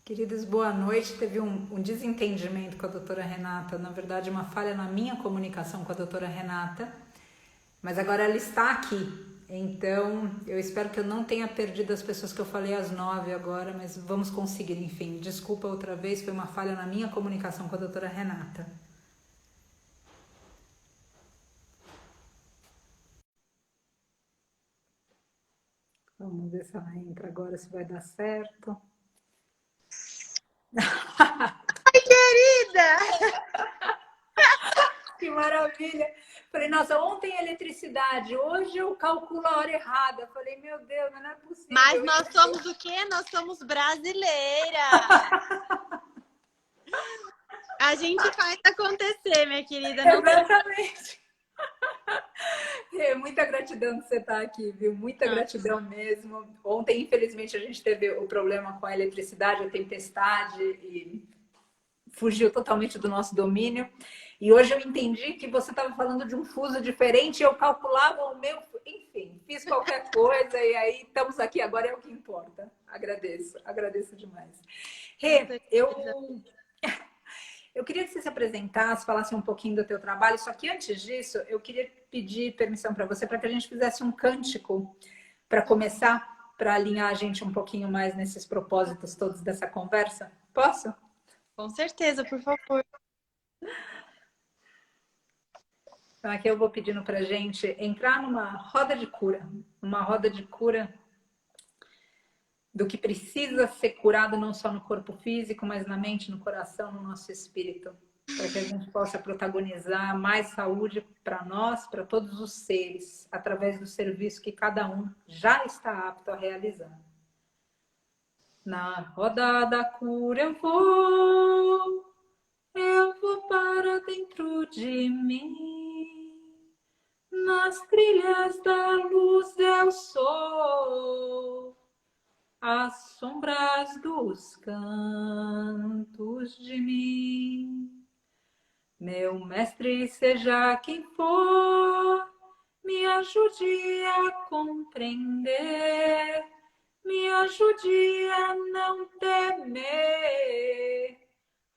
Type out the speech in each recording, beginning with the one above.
Queridos, boa noite. Teve um desentendimento com a doutora Renata, na verdade, uma falha na minha comunicação com a doutora Renata, mas agora ela está aqui. Então, eu espero que eu não tenha perdido as pessoas que eu falei às 9 agora, mas vamos conseguir, enfim. Desculpa outra vez, foi uma falha na minha comunicação com a doutora Renata. Vamos ver se ela entra agora, se vai dar certo. Ai, querida! Que maravilha! Falei, nossa, ontem eletricidade, hoje eu calculo a hora errada. Falei, meu Deus, não é possível. Mas nós somos o quê? Nós somos brasileiras. A gente faz acontecer, minha querida. Não Exatamente. Muita gratidão de você estar aqui, viu? Muita gratidão mesmo. Ontem, infelizmente, a gente teve o problema com a eletricidade, a tempestade, e fugiu totalmente do nosso domínio. E hoje eu entendi que você estava falando de um fuso diferente e eu calculava o meu... Enfim, fiz qualquer coisa e aí estamos aqui agora, é o que importa. Agradeço demais. Rê, eu queria que você se apresentasse, falasse um pouquinho do teu trabalho, só que antes disso, eu queria pedir permissão para você para que a gente fizesse um cântico para começar, para alinhar a gente um pouquinho mais nesses propósitos todos dessa conversa. Posso? Com certeza, por favor. Então aqui eu vou pedindo para a gente entrar numa roda de cura, do que precisa ser curado não só no corpo físico, mas na mente, no coração, no nosso espírito, para que a gente possa protagonizar mais saúde para nós, para todos os seres, através do serviço que cada um já está apto a realizar. Na roda da cura eu vou para dentro de mim, nas trilhas da luz eu sou, as sombras dos cantos de mim. Meu mestre, seja quem for, me ajude a compreender, me ajude a não temer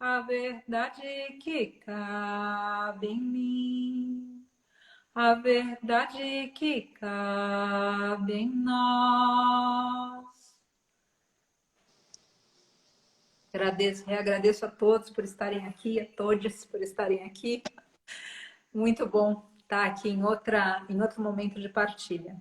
a verdade que cabe em mim, a verdade que cabe em nós. Reagradeço a todos por estarem aqui, a todos por estarem aqui. Muito bom estar aqui em outro momento de partilha.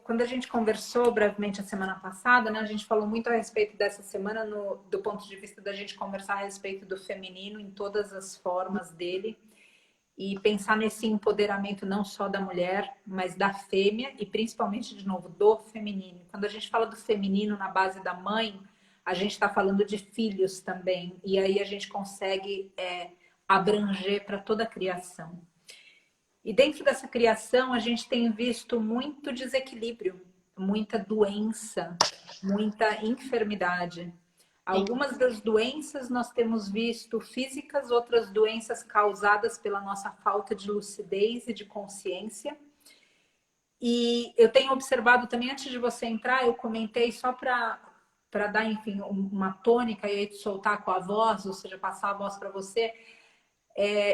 Quando a gente conversou brevemente a semana passada, né, a gente falou muito a respeito dessa semana do ponto de vista da gente conversar a respeito do feminino em todas as formas dele e pensar nesse empoderamento não só da mulher, mas da fêmea e principalmente, de novo, do feminino. Quando a gente fala do feminino na base da mãe, a gente está falando de filhos também, e aí a gente consegue abranger para toda a criação. E dentro dessa criação, a gente tem visto muito desequilíbrio, muita doença, muita enfermidade. Algumas das doenças nós temos visto físicas, outras doenças causadas pela nossa falta de lucidez e de consciência. E eu tenho observado também, antes de você entrar, eu comentei só para dar, enfim, uma tônica e aí te soltar com a voz, ou seja, passar a voz para você.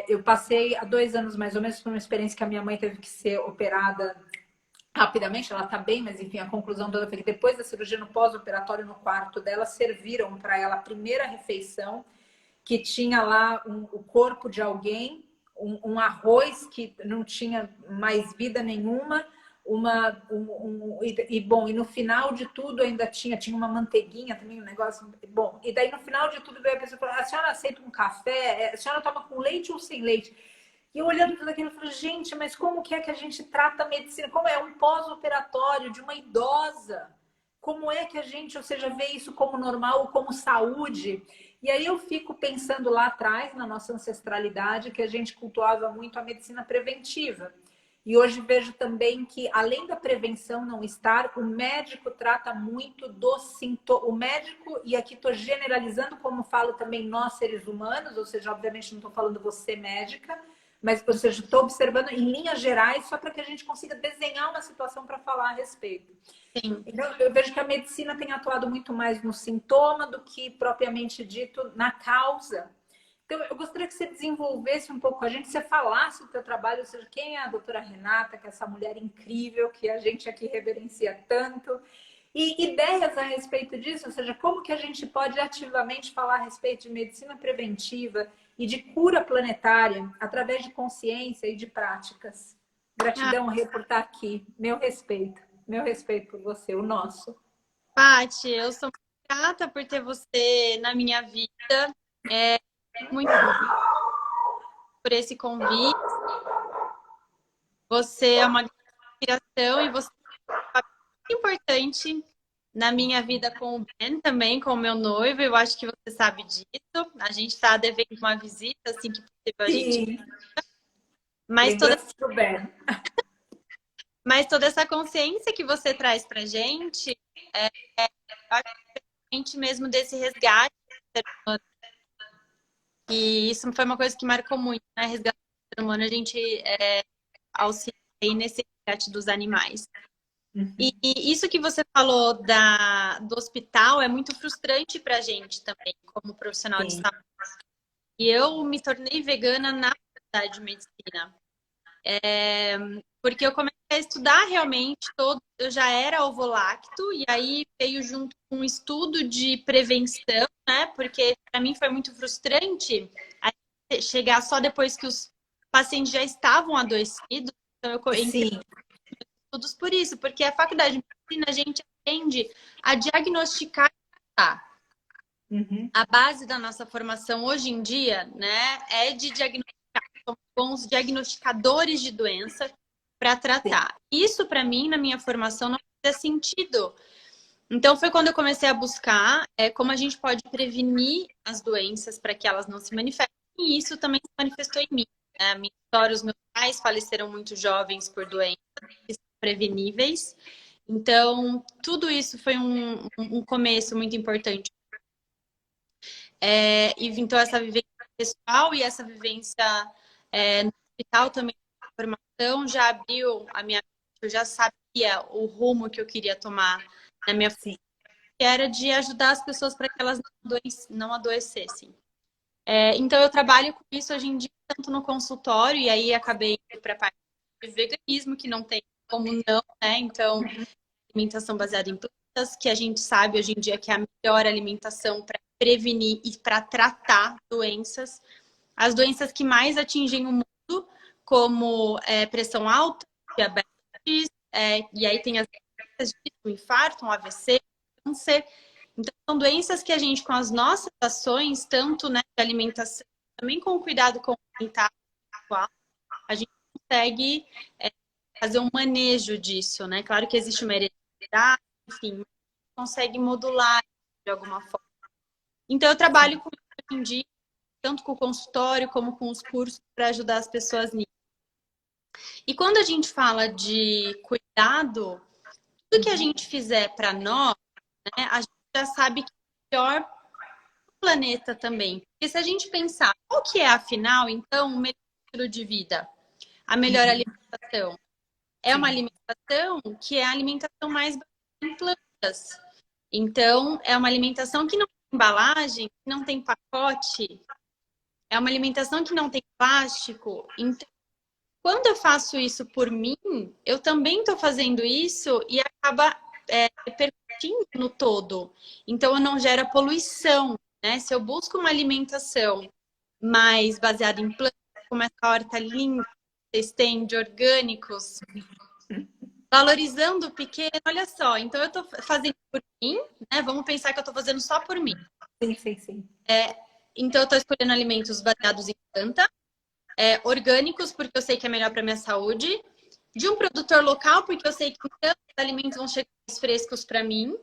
Eu passei há 2 anos mais ou menos por uma experiência que a minha mãe teve que ser operada rapidamente, ela tá bem, mas enfim, a conclusão toda foi que depois da cirurgia no pós-operatório, no quarto dela, serviram para ela a primeira refeição, que tinha lá o corpo de alguém, um arroz que não tinha mais vida nenhuma, e no final de tudo ainda tinha uma manteiguinha também, um negócio bom. E daí no final de tudo veio a pessoa e falou: a senhora aceita um café? A senhora toma com leite ou sem leite? E eu olhando tudo aquilo, eu falei: gente, mas como que é que a gente trata a medicina? Como é um pós-operatório de uma idosa? Como é que a gente, ou seja, vê isso como normal, como saúde? E aí eu fico pensando lá atrás, na nossa ancestralidade, que a gente cultuava muito a medicina preventiva. E hoje vejo também que, além da prevenção não estar, o médico trata muito do sintoma. O médico, e aqui estou generalizando, como falo também nós seres humanos, ou seja, obviamente não estou falando você médica, mas, ou seja, estou observando em linhas gerais, só para que a gente consiga desenhar uma situação para falar a respeito. Sim. Então, eu vejo que a medicina tem atuado muito mais no sintoma do que, propriamente dito, na causa. Então, eu gostaria que você desenvolvesse um pouco com a gente, você falasse do seu trabalho, ou seja, quem é a doutora Renata, que é essa mulher incrível que a gente aqui reverencia tanto, e ideias a respeito disso, ou seja, como que a gente pode ativamente falar a respeito de medicina preventiva e de cura planetária através de consciência e de práticas. Ah, Gratidão por estar aqui. Meu respeito por você, o nosso. Paty, eu sou muito grata por ter você na minha vida. Muito por esse convite. Você é uma grande inspiração e você é muito importante na minha vida com o Ben também, com o meu noivo. Eu acho que você sabe disso. A gente está devendo uma visita, assim que possível a gente. Sim, Mas toda, lembranças do bem. mas toda essa consciência que você traz pra gente gente mesmo desse resgate do ser humano. E isso foi uma coisa que marcou muito, né? Resgate do ser humano, a gente auxilia aí nesse resgate dos animais. E isso que você falou do hospital é muito frustrante pra gente também, como profissional de Sim. saúde. E eu me tornei vegana na faculdade de medicina. Porque eu comecei a estudar realmente eu já era ovolacto e aí veio junto com um estudo de prevenção, né? Porque para mim foi muito frustrante chegar só depois que os pacientes já estavam adoecidos. Então eu entrei Sim. em estudos por isso, porque a faculdade de medicina a gente aprende a diagnosticar e tratar. A base da nossa formação hoje em dia, né, é de diagnosticar. Somos bons diagnosticadores de doença para tratar. Isso, para mim, na minha formação, não fazia sentido. Então, foi quando eu comecei a buscar como a gente pode prevenir as doenças para que elas não se manifestem. E isso também se manifestou em mim. Né? A minha história, os meus pais faleceram muito jovens por doenças que são preveníveis. Então, tudo isso foi um começo muito importante. E então, essa vivência pessoal e essa vivência no hospital também, a formação já abriu a minha mente, eu já sabia o rumo que eu queria tomar na minha Sim. que era de ajudar as pessoas para que elas não adoecessem. Então, eu trabalho com isso hoje em dia, tanto no consultório, e aí acabei indo para a parte de veganismo, que não tem como não, né? Então, alimentação baseada em plantas, que a gente sabe hoje em dia que é a melhor alimentação para prevenir e para tratar doenças. As doenças que mais atingem o mundo, como pressão alta, diabetes, e aí tem as doenças de infarto, um AVC, câncer. Então, são doenças que a gente, com as nossas ações, tanto né, de alimentação, também com o cuidado com o alimentar, a gente consegue fazer um manejo disso, né? Claro que existe uma hereditariedade, enfim, consegue modular de alguma forma. Então, eu trabalho com isso hoje em dia, tanto com o consultório como com os cursos para ajudar as pessoas nisso. E quando a gente fala de cuidado, tudo que a gente fizer para nós, né, a gente já sabe que é melhor para o planeta também. Porque se a gente pensar, qual que é, afinal, então, o melhor estilo de vida? A melhor alimentação? É uma alimentação que é a alimentação mais baseada em plantas. Então, é uma alimentação que não tem embalagem, que não tem pacote, é uma alimentação que não tem plástico. Então, quando eu faço isso por mim, eu também estou fazendo isso e acaba repercutindo no todo. Então, eu não gero poluição, né? Se eu busco uma alimentação mais baseada em plantas, como essa horta linda que vocês têm, de orgânicos, valorizando o pequeno, olha só. Então, eu estou fazendo por mim, né? Vamos pensar que eu estou fazendo só por mim. Sim. Então, eu estou escolhendo alimentos baseados em planta, orgânicos, porque eu sei que é melhor para minha saúde, de um produtor local, porque eu sei que então, os alimentos vão chegar mais frescos para mim.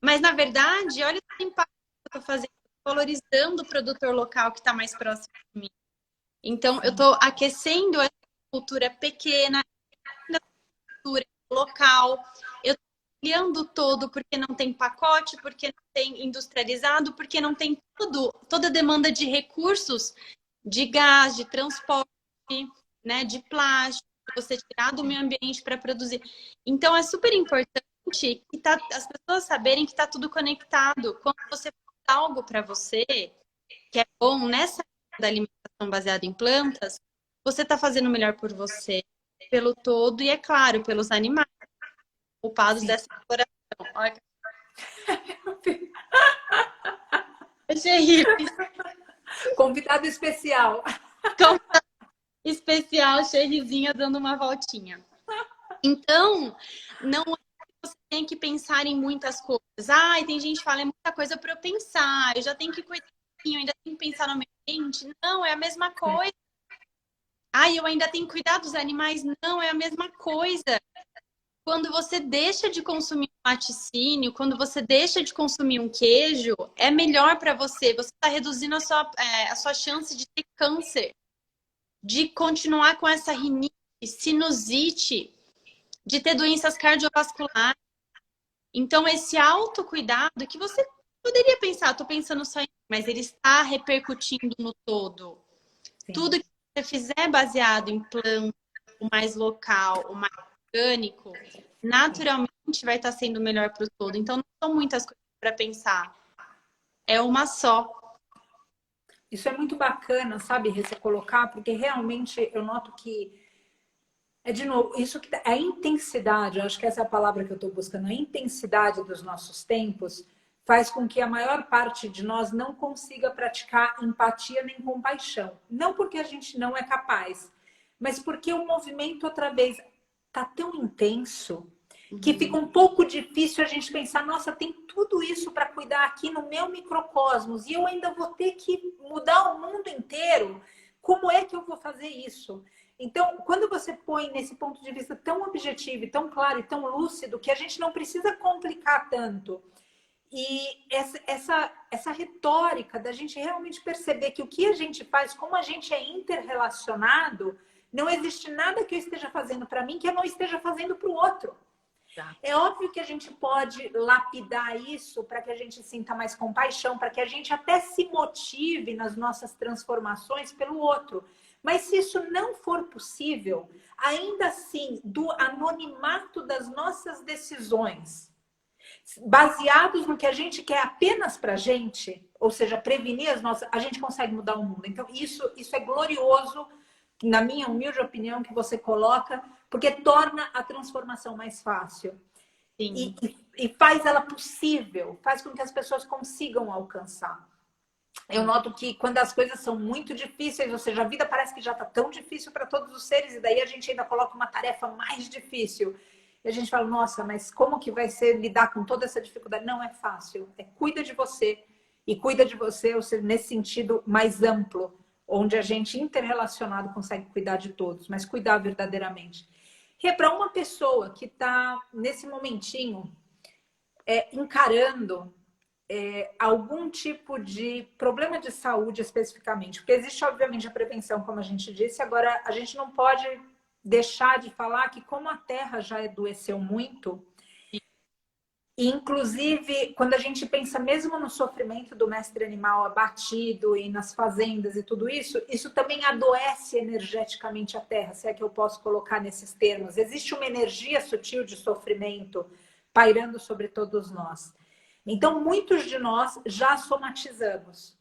Mas, na verdade, olha o impacto que eu estou fazendo, valorizando o produtor local que está mais próximo de mim. Então, eu estou aquecendo essa cultura pequena, cultura local. Eu estou criando todo porque não tem pacote, porque não tem industrializado, porque não tem toda a demanda de recursos, de gás, de transporte, né, de plástico, você tirar do meio ambiente para produzir. Então, é super importante que as pessoas saberem que está tudo conectado. Quando você faz algo para você, que é bom nessa da alimentação baseada em plantas, você está fazendo o melhor por você, pelo todo e, é claro, pelos animais culpados dessa exploração. Olha. Achei Convidado especial. especial, Cherryzinha dando uma voltinha. Então, não é que você tem que pensar em muitas coisas. Ai, tem gente que fala, é muita coisa para eu pensar, eu já tenho que cuidar, eu ainda tenho que pensar no meio ambiente. Não, é a mesma coisa. Ai, eu ainda tenho que cuidar dos animais. Não, é a mesma coisa. Quando você deixa de consumir um laticínio, quando você deixa de consumir um queijo, é melhor para você. Você está reduzindo a sua chance de ter câncer, de continuar com essa rinite, sinusite, de ter doenças cardiovasculares. Então, esse autocuidado que você poderia pensar, estou pensando só em mim, mas ele está repercutindo no todo. Sim. Tudo que você fizer baseado em planta, o mais local, o mais orgânico, naturalmente vai estar sendo melhor para o todo. Então, não são muitas coisas para pensar. É uma só. Isso é muito bacana, sabe, você colocar, porque realmente eu noto que de novo, isso que a intensidade, eu acho que essa é a palavra que eu estou buscando, a intensidade dos nossos tempos faz com que a maior parte de nós não consiga praticar empatia nem compaixão. Não porque a gente não é capaz, mas porque o movimento outra vez está tão intenso que fica um pouco difícil a gente pensar, nossa, tem tudo isso para cuidar aqui no meu microcosmos e eu ainda vou ter que mudar o mundo inteiro. Como é que eu vou fazer isso? Então, quando você põe nesse ponto de vista tão objetivo, tão claro e tão lúcido, que a gente não precisa complicar tanto, e essa retórica da gente realmente perceber que o que a gente faz, como a gente é interrelacionado, não existe nada que eu esteja fazendo para mim que eu não esteja fazendo para o outro. É óbvio que a gente pode lapidar isso para que a gente sinta mais compaixão, para que a gente até se motive nas nossas transformações pelo outro. Mas se isso não for possível, ainda assim, do anonimato das nossas decisões, baseados no que a gente quer apenas para a gente, ou seja, prevenir as nossas, a gente consegue mudar o mundo. Então, isso é glorioso, na minha humilde opinião, que você coloca, porque torna a transformação mais fácil. E faz ela possível, faz com que as pessoas consigam alcançar. Eu noto que quando as coisas são muito difíceis, ou seja, a vida parece que já está tão difícil para todos os seres, e daí a gente ainda coloca uma tarefa mais difícil. E a gente fala, nossa, mas como que vai ser lidar com toda essa dificuldade? Não é fácil. É cuida de você. E cuida de você, ou seja, nesse sentido mais amplo, onde a gente interrelacionado consegue cuidar de todos, mas cuidar verdadeiramente. Para uma pessoa que está nesse momentinho encarando algum tipo de problema de saúde especificamente, porque existe obviamente a prevenção, como a gente disse, agora a gente não pode deixar de falar que como a Terra já adoeceu muito, e inclusive quando a gente pensa mesmo no sofrimento do mestre animal abatido e nas fazendas e tudo isso, isso também adoece energeticamente a Terra, se é que eu posso colocar nesses termos. Existe uma energia sutil de sofrimento pairando sobre todos nós. Então, muitos de nós já somatizamos.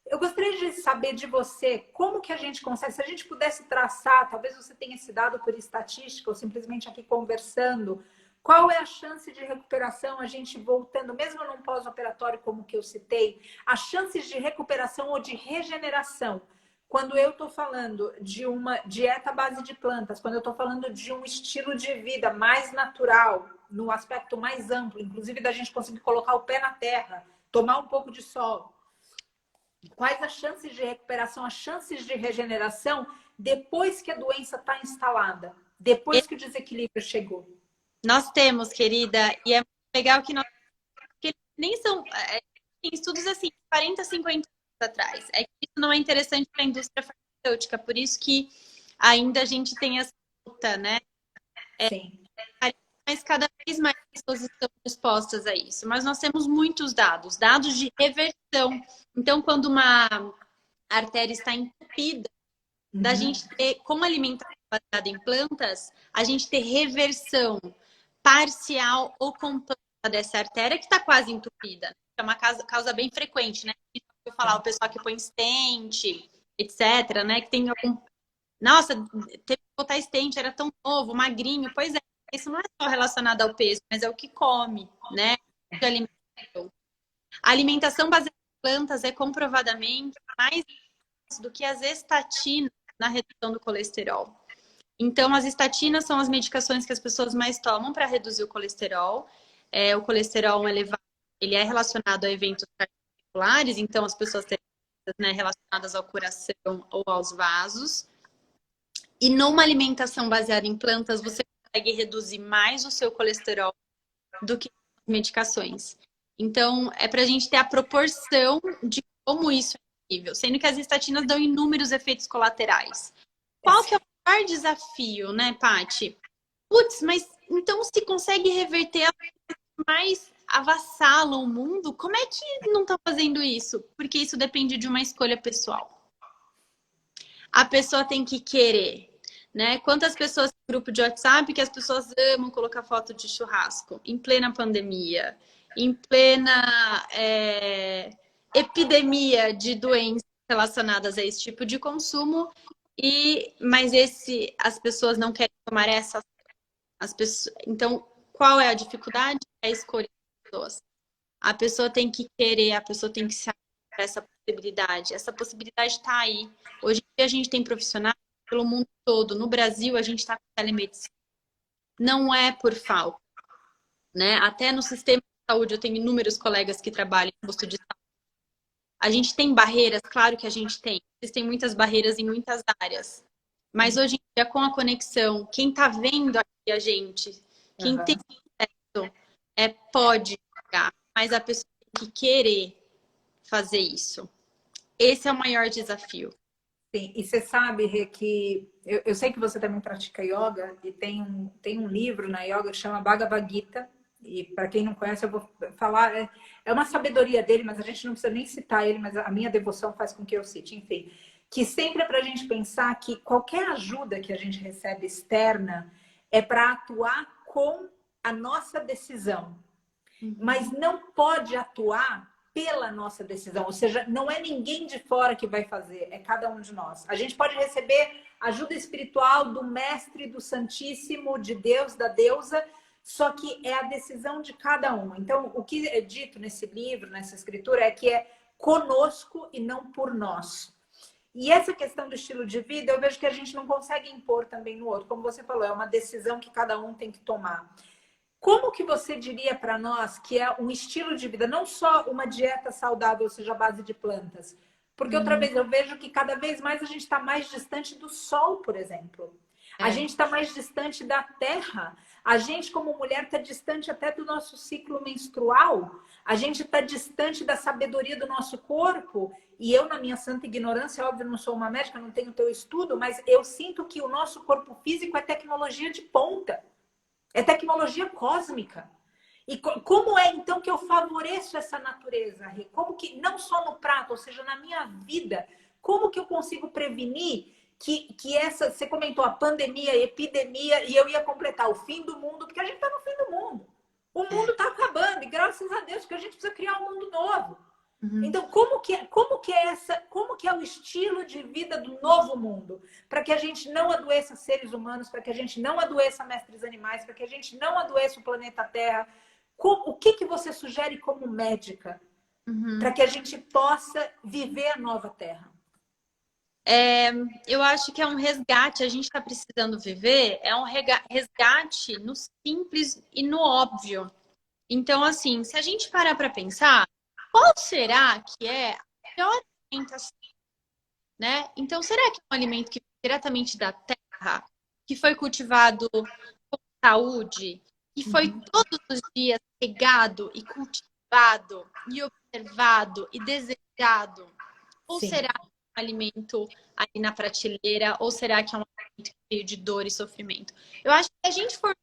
Eu gostaria de saber de você como que a gente consegue, se a gente pudesse traçar, talvez você tenha esse dado por estatística ou simplesmente aqui conversando, qual é a chance de recuperação, a gente voltando, mesmo num pós-operatório como que eu citei, as chances de recuperação ou de regeneração. Quando eu estou falando de uma dieta à base de plantas, quando eu estou falando de um estilo de vida mais natural, no aspecto mais amplo, inclusive da gente conseguir colocar o pé na terra, tomar um pouco de sol. Quais as chances de recuperação, as chances de regeneração depois que a doença está instalada, depois que o desequilíbrio chegou? Nós temos, querida, e é muito legal que nós que nem são tem estudos assim, 40, 50 anos atrás. É que isso não é interessante para a indústria farmacêutica, por isso que ainda a gente tem essa luta, né? Sim. Mas cada vez mais pessoas estão dispostas a isso. Mas nós temos muitos dados, dados de reversão. Então, quando uma artéria está entupida, da gente ter, com alimentação baseada em plantas, a gente ter reversão parcial ou completa dessa artéria que está quase entupida. É uma causa bem frequente, né? Eu falar o pessoal que põe stent, etc, né? Que tem algum... Nossa, teve que botar stent, era tão novo, magrinho. Pois é, isso não é só relacionado ao peso, mas é o que come, né? De alimentação. A alimentação baseada em plantas é comprovadamente mais do que as estatinas na redução do colesterol. Então, as estatinas são as medicações que as pessoas mais tomam para reduzir o colesterol. O colesterol elevado, ele é relacionado a eventos cardiovasculares, então as pessoas têm, né, relacionadas ao coração ou aos vasos. E numa alimentação baseada em plantas, você consegue reduzir mais o seu colesterol do que as medicações. Então, é para a gente ter a proporção de como isso é possível, sendo que as estatinas dão inúmeros efeitos colaterais. Qual que é o maior desafio, né, Paty? Putz, mas então se consegue reverter as que mais avassalam o mundo, como é que não está fazendo isso? Porque isso depende de uma escolha pessoal. A pessoa tem que querer, né? Quantas pessoas no grupo de WhatsApp que as pessoas amam colocar foto de churrasco em plena pandemia, em plena epidemia de doenças relacionadas a esse tipo de consumo, mas as pessoas não querem tomar as pessoas. Então, qual é a dificuldade? É escolher as pessoas. A pessoa tem que querer, a pessoa tem que se abrir para essa possibilidade. Essa possibilidade está aí. Hoje em dia a gente tem profissionais pelo mundo todo. No Brasil, a gente está com telemedicina. Não é por falta, né? Até no sistema de saúde, eu tenho inúmeros colegas que trabalham em posto de saúde. A gente tem barreiras, claro que a gente tem. Existem muitas barreiras em muitas áreas. Mas hoje em dia, com a conexão, quem está vendo aqui a gente, quem tem acesso, pode pagar, mas a pessoa tem que querer fazer isso. Esse é o maior desafio. Sim, e você sabe, Rê, que eu sei que você também pratica yoga e tem um livro na yoga que chama Bhagavad Gita. E para quem não conhece, eu vou falar. É uma sabedoria dele, mas a gente não precisa nem citar ele, mas a minha devoção faz com que eu cite. Enfim, que sempre é para a gente pensar que qualquer ajuda que a gente recebe externa é para atuar com a nossa decisão. Mas não pode atuar pela nossa decisão, ou seja, não é ninguém de fora que vai fazer, é cada um de nós. A gente pode receber ajuda espiritual do Mestre, do Santíssimo, de Deus, da deusa, só que é a decisão de cada um. Então, o que é dito nesse livro, nessa escritura, é que é conosco e não por nós. E essa questão do estilo de vida, eu vejo que a gente não consegue impor também no outro. Como você falou, é uma decisão que cada um tem que tomar. Como que você diria para nós que é um estilo de vida, não só uma dieta saudável, ou seja, à base de plantas? Porque outra vez eu vejo que cada vez mais a gente está mais distante do sol, por exemplo. A gente está mais distante da terra. A gente, como mulher, está distante até do nosso ciclo menstrual. A gente está distante da sabedoria do nosso corpo. E eu, na minha santa ignorância, óbvio, não sou uma médica, não tenho teu estudo, mas eu sinto que o nosso corpo físico é tecnologia de ponta. É tecnologia cósmica. E como é, então, que eu favoreço essa natureza, Rê? Como que, não só no prato, ou seja, na minha vida, como que eu consigo prevenir que essa... Você comentou a pandemia, a epidemia, e eu ia completar o fim do mundo, porque a gente está no fim do mundo. O mundo está acabando, e graças a Deus que a gente precisa criar um mundo novo. Então, como que é o estilo de vida do novo mundo? Para que a gente não adoeça seres humanos, para que a gente não adoeça mestres animais, para que a gente não adoeça o planeta Terra. O que você sugere como médica para que a gente possa viver a nova Terra? Eu acho que é um resgate, a gente está precisando viver, é um resgate no simples e no óbvio. Então, assim, se a gente parar para pensar, qual será que é a melhor alimentação, né? Então, será que é um alimento que vem diretamente da terra, que foi cultivado com saúde, que foi todos os dias regado e cultivado e observado e desejado? Ou Sim. será alimento ali na prateleira ou será que é um alimento cheio de dor e sofrimento? Eu acho que se a gente for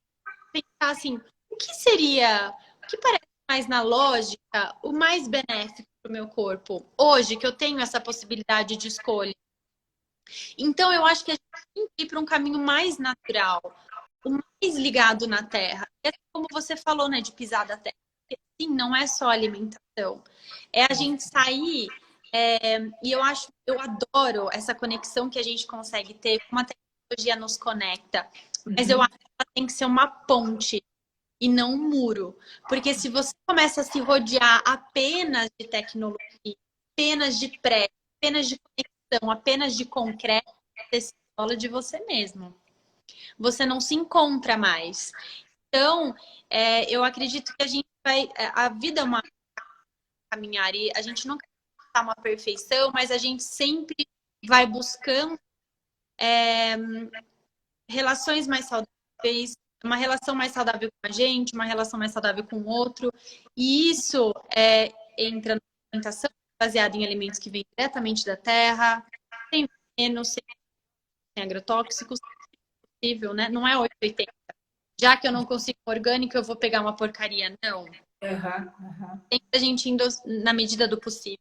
pensar assim, o que seria, o que parece mais na lógica, o mais benéfico para o meu corpo hoje que eu tenho essa possibilidade de escolha? Então eu acho que a gente tem que ir para um caminho mais natural, o mais ligado na terra. É como você falou, né, de pisar da terra. Sim, não é só alimentação. É a gente sair, e eu adoro essa conexão que a gente consegue ter, como a tecnologia nos conecta. Mas eu acho que ela tem que ser uma ponte e não um muro. Porque se você começa a se rodear apenas de tecnologia, apenas de prédio, apenas de conexão, apenas de concreto, você se isola de você mesmo. Você não se encontra mais. Então, eu acredito que a gente vai. A vida é uma caminhar e a gente nunca está uma perfeição, mas a gente sempre vai buscando relações mais saudáveis, uma relação mais saudável com a gente, uma relação mais saudável com o outro. E isso entra na alimentação baseada em alimentos que vêm diretamente da terra, sem veneno, sem agrotóxicos, possível, né? Não é 880. Já que eu não consigo orgânico, eu vou pegar uma porcaria. Não. Tem a gente indo na medida do possível.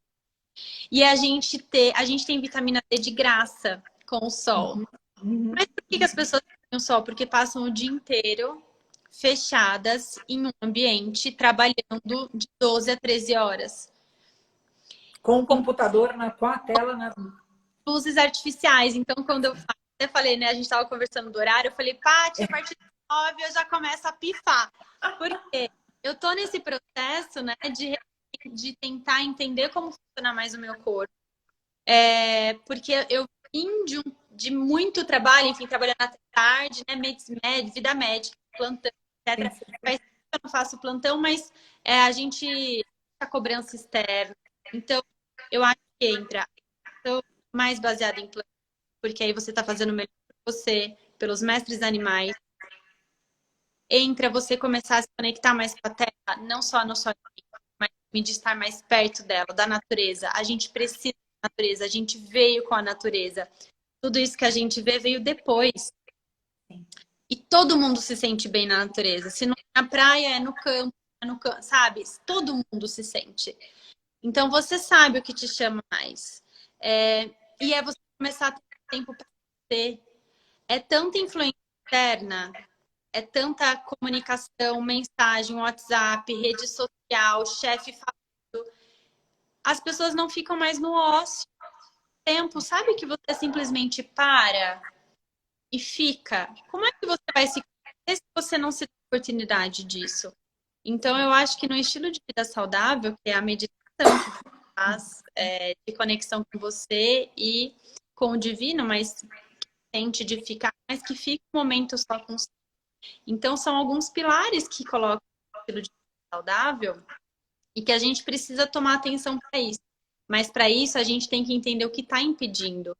E a gente tem vitamina D de graça com o sol. Mas por que as pessoas têm o sol? Porque passam o dia inteiro fechadas em um ambiente, trabalhando de 12 a 13 horas. Com o computador, com a tela na... Luzes artificiais. Então, quando eu falei, né? A gente estava conversando do horário, eu falei, Paty, a partir das 9 eu já começo a pifar. Porque eu tô nesse processo, né, de tentar entender como funciona mais o meu corpo. Porque eu vim de muito trabalho, enfim, trabalhando até tarde, né, vida médica, plantão, etc. Faz tempo que eu não faço plantão, mas a gente a cobrança externa. Então, eu acho que entra mais baseada em plantão, porque aí você está fazendo melhor por você, pelos mestres animais. Entra você começar a se conectar mais com a terra, não só no sol, mas de estar mais perto dela, da natureza. A gente precisa da natureza, a gente veio com a natureza. Tudo isso que a gente vê veio depois. E todo mundo se sente bem na natureza. Se não é na praia, é no campo, sabe? Todo mundo se sente. Então você sabe o que te chama mais. E é você começar a ter tempo para você. É tanta influência externa, é tanta comunicação, mensagem, WhatsApp, rede social, chefe falando. As pessoas não ficam mais no ócio. Tempo, sabe que você simplesmente para e fica? Como é que você vai se conhecer se você não se dá oportunidade disso? Então, eu acho que no estilo de vida saudável, que é a meditação que faz, de conexão com você e com o divino, mas tente de ficar, mas que fique um momento só com você. Então, são alguns pilares que colocam o estilo de vida saudável e que a gente precisa tomar atenção para isso. Mas para isso, a gente tem que entender o que está impedindo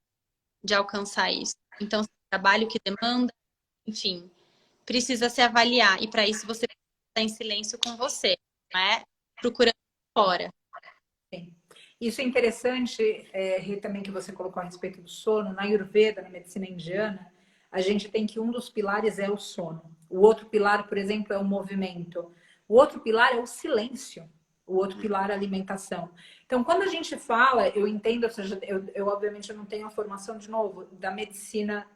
de alcançar isso. Então, trabalho que demanda, enfim, precisa se avaliar. E para isso, você precisa estar em silêncio com você, não é procurando fora. Sim. Isso é interessante, Rê, também que você colocou a respeito do sono. Na Ayurveda, na medicina indiana, a gente tem que um dos pilares é o sono. O outro pilar, por exemplo, é o movimento. O outro pilar é o silêncio. O outro pilar é a alimentação. Então, quando a gente fala, eu entendo, ou seja, eu obviamente eu não tenho a formação, de novo, da medicina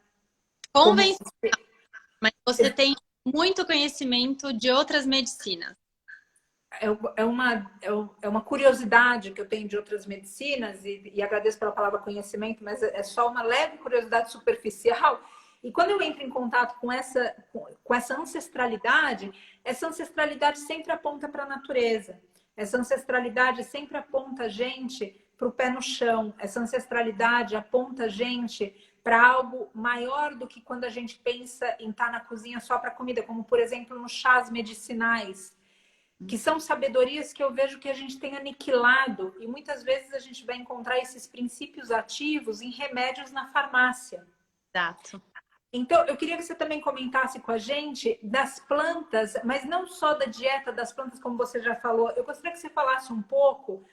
convencional, mas você tem muito conhecimento de outras medicinas. É uma curiosidade que eu tenho de outras medicinas, e agradeço pela palavra conhecimento, mas é só uma leve curiosidade superficial. E quando eu entro em contato com essa ancestralidade sempre aponta para a natureza. Essa ancestralidade sempre aponta a gente para o pé no chão. Essa ancestralidade aponta a gente para algo maior do que quando a gente pensa em estar na cozinha só para comida, como, por exemplo, nos chás medicinais, que são sabedorias que eu vejo que a gente tem aniquilado, e muitas vezes a gente vai encontrar esses princípios ativos em remédios na farmácia. Exato. Então, eu queria que você também comentasse com a gente das plantas, mas não só da dieta das plantas, como você já falou. Eu gostaria que você falasse um pouco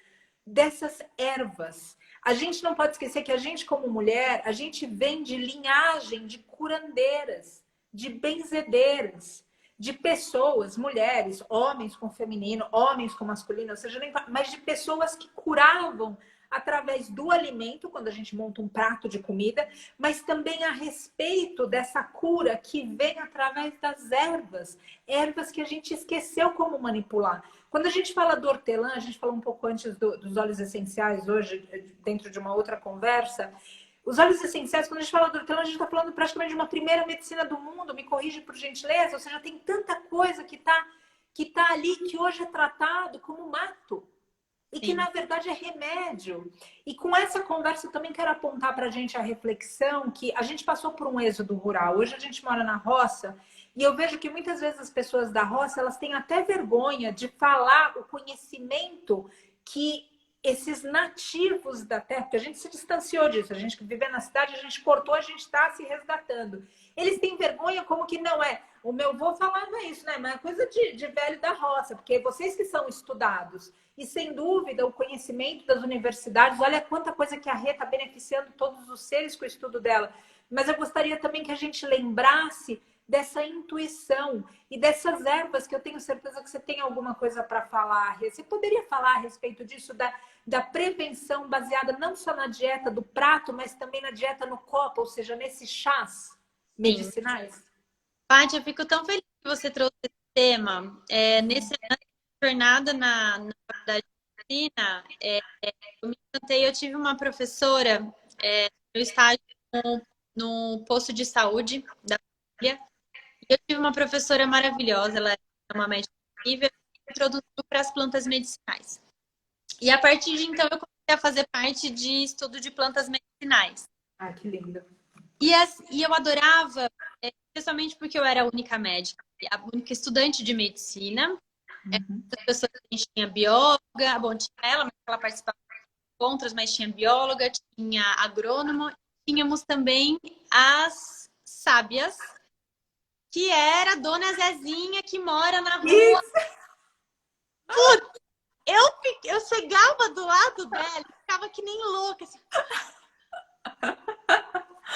dessas ervas. A gente não pode esquecer que a gente, como mulher, a gente vem de linhagem de curandeiras, de benzedeiras, de pessoas, mulheres, homens com feminino, homens com masculino, ou seja, mas de pessoas que curavam através do alimento, quando a gente monta um prato de comida, mas também a respeito dessa cura que vem através das ervas, ervas que a gente esqueceu como manipular. Quando a gente fala do hortelã, a gente falou um pouco antes dos óleos essenciais hoje, dentro de uma outra conversa. Os óleos essenciais, quando a gente fala do hortelã, a gente está falando praticamente de uma primeira medicina do mundo, me corrige por gentileza, ou seja, tem tanta coisa que tá ali, que hoje é tratado como mato. E que, na verdade, é remédio. E com essa conversa, eu também quero apontar para a gente a reflexão que a gente passou por um êxodo rural. Hoje a gente mora na roça e eu vejo que muitas vezes as pessoas da roça, elas têm até vergonha de falar o conhecimento que esses nativos da terra, porque a gente se distanciou disso, a gente que vive na cidade, a gente cortou, a gente está se resgatando. Eles têm vergonha como que não é. O meu avô falava isso, né? Mas é coisa de velho da roça, porque vocês que são estudados. E sem dúvida, o conhecimento das universidades, olha quanta coisa que a Rê está beneficiando todos os seres com o estudo dela. Mas eu gostaria também que a gente lembrasse dessa intuição e dessas ervas, que eu tenho certeza que você tem alguma coisa para falar. Você poderia falar a respeito disso, da prevenção baseada não só na dieta do prato, mas também na dieta no copo, ou seja, nesses chás medicinais? Paty, eu fico tão feliz que você trouxe esse tema. Nessa jornada na faculdade de medicina, eu me encantei, eu tive uma professora no estágio no posto de saúde da família. Eu tive uma professora maravilhosa, ela é uma médica incrível, que introduziu para as plantas medicinais. E a partir de então eu comecei a fazer parte de estudo de plantas medicinais. Ah, que lindo. E eu adorava, especialmente porque eu era a única médica, a única estudante de medicina. As pessoas, a gente tinha bióloga, bom, tinha ela, mas ela participava de encontros, mas tinha bióloga, tinha agrônomo, tínhamos também as sábias, que era a Dona Zezinha, que mora na rua. Putz, eu chegava do lado dela e ficava que nem louca. Assim.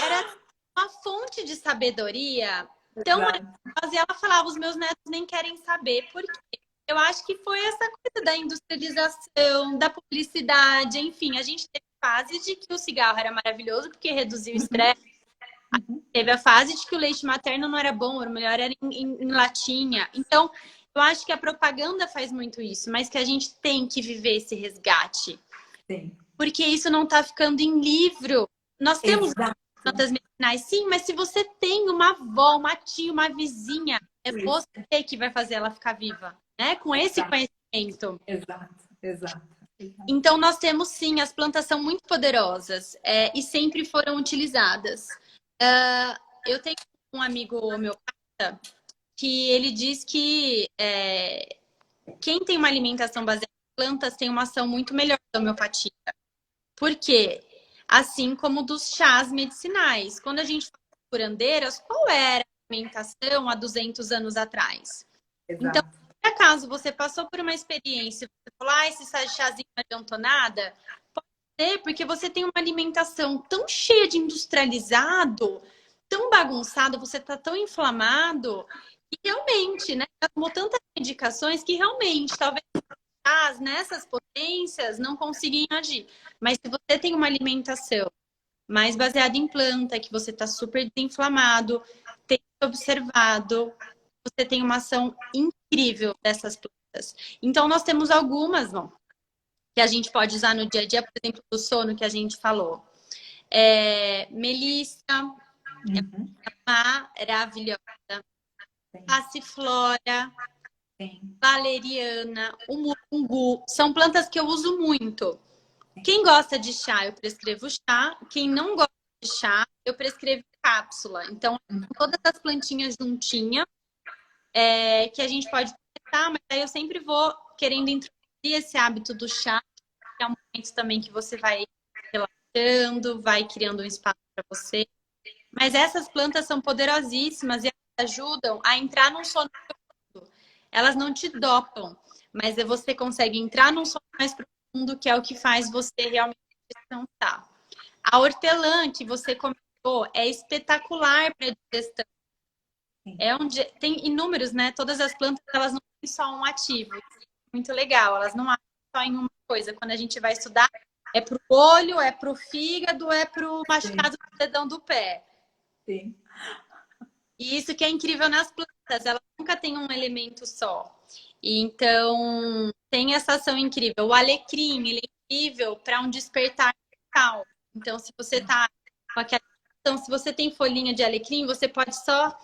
Era uma fonte de sabedoria tão maravilhosa. E ela falava, os meus netos nem querem saber. Por quê? Eu acho que foi essa coisa da industrialização, da publicidade, enfim. A gente teve fase de que o cigarro era maravilhoso porque reduziu o estresse. Teve a fase de que o leite materno não era bom, o melhor era em latinha. Então, eu acho que a propaganda faz muito isso, mas que a gente tem que viver esse resgate. Sim. Porque isso não está ficando em livro. Nós temos plantas medicinais, sim, mas se você tem uma avó, uma tia, uma vizinha, é você que vai fazer ela ficar viva, né? Com esse conhecimento. Exato. Então, nós temos, sim, as plantas são muito poderosas e sempre foram utilizadas. Eu tenho um amigo homeopata que ele diz que quem tem uma alimentação baseada em plantas tem uma ação muito melhor da homeopatia. Por quê? Assim como dos chás medicinais. Quando a gente fala de curandeiras, qual era a alimentação há 200 anos atrás? Exato. Então, por acaso você passou por uma experiência, você falou, esse chazinho não adiantou nada? Pode ser porque você tem uma alimentação tão cheia de industrializado, tão bagunçado, você está tão inflamado, que realmente, né? Tomou tantas medicações que realmente, talvez nessas potências não conseguem agir. Mas se você tem uma alimentação mais baseada em planta, que você está super desinflamado, tem observado, você tem uma ação incrível dessas plantas. Então, nós temos algumas, que a gente pode usar no dia a dia, por exemplo, do sono que a gente falou. Melissa, maravilhosa. Passiflora, valeriana, o mulungu. São plantas que eu uso muito. Quem gosta de chá, eu prescrevo chá. Quem não gosta de chá, eu prescrevo cápsula. Então, todas as plantinhas juntinhas que a gente pode testar, mas aí eu sempre vou querendo introduzir esse hábito do chá, que é um momento também que você vai relaxando, vai criando um espaço para você. Mas essas plantas são poderosíssimas e elas ajudam a entrar num sono profundo. Elas não te dopam, mas você consegue entrar num sono mais profundo, que é o que faz você realmente questão tá. A hortelã que você comentou é espetacular para digestão. Tem inúmeros, né? Todas as plantas, elas não têm só um ativo. Muito legal, elas não agem só em uma coisa. Quando a gente vai estudar, é pro olho, é pro fígado, é pro machucado do dedão do pé. Sim. E isso que é incrível nas plantas, elas nunca têm um elemento só. E então, tem essa ação incrível. O alecrim, ele é incrível para um despertar mental. Então, se você tá com aquela... Então, se você tem folhinha de alecrim, você pode só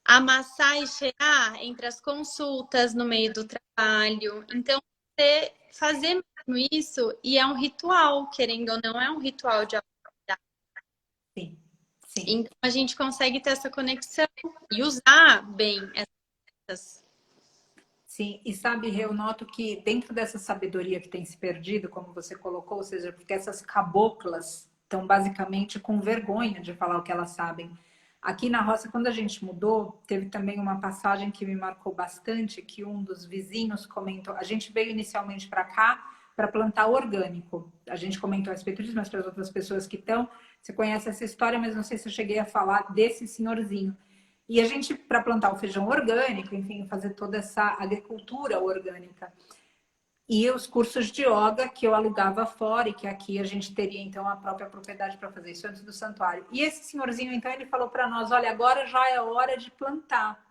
amassar e cheirar entre as consultas, no meio do trabalho. Então, você fazer mesmo isso, e é um ritual, querendo ou não, é um ritual de autocuidado. Sim, sim. Então, a gente consegue ter essa conexão e usar bem essas. Sim, e sabe, eu noto que dentro dessa sabedoria que tem se perdido, como você colocou, ou seja, porque essas caboclas estão basicamente com vergonha de falar o que elas sabem. Aqui na roça, quando a gente mudou, teve também uma passagem que me marcou bastante, que um dos vizinhos comentou, a gente veio inicialmente para cá para plantar orgânico. A gente comentou a respeito disso, mas para as outras pessoas que estão, você conhece essa história, mas não sei se eu cheguei a falar desse senhorzinho. E a gente, para plantar o feijão orgânico, enfim, fazer toda essa agricultura orgânica. E os cursos de yoga que eu alugava fora e que aqui a gente teria, então, a própria propriedade para fazer isso antes do santuário. E esse senhorzinho, então, ele falou para nós, olha, agora já é hora de plantar.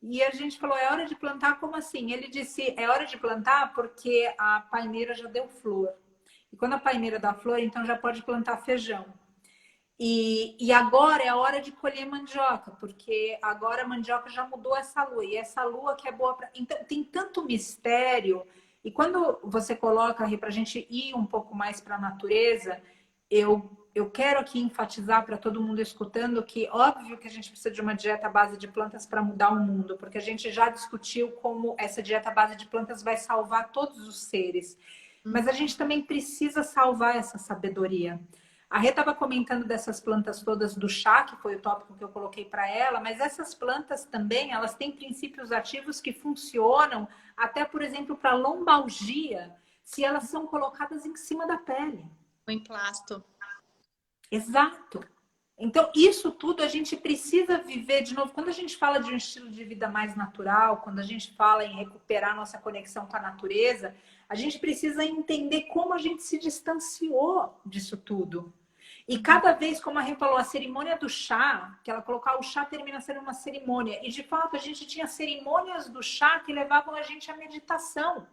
E a gente falou, é hora de plantar? Como assim? Ele disse, é hora de plantar porque a paineira já deu flor. E quando a paineira dá flor, então já pode plantar feijão. E agora é a hora de colher mandioca, porque agora a mandioca já mudou essa lua, e essa lua que é boa para. Então, tem tanto mistério, e quando você coloca aí para a gente ir um pouco mais para a natureza, eu quero aqui enfatizar para todo mundo escutando que, óbvio que a gente precisa de uma dieta à base de plantas para mudar o mundo, porque a gente já discutiu como essa dieta à base de plantas vai salvar todos os seres, mas a gente também precisa salvar essa sabedoria. A Rê estava comentando dessas plantas todas do chá, que foi o tópico que eu coloquei para ela, mas essas plantas também, elas têm princípios ativos que funcionam até, por exemplo, para lombalgia, se elas são colocadas em cima da pele. O emplasto. Exato. Então, isso tudo a gente precisa viver de novo. Quando a gente fala de um estilo de vida mais natural, quando a gente fala em recuperar nossa conexão com a natureza, a gente precisa entender como a gente se distanciou disso tudo. E cada vez, como a Rê falou, a cerimônia do chá, que ela colocar o chá termina sendo uma cerimônia. E de fato, a gente tinha cerimônias do chá que levavam a gente à meditação.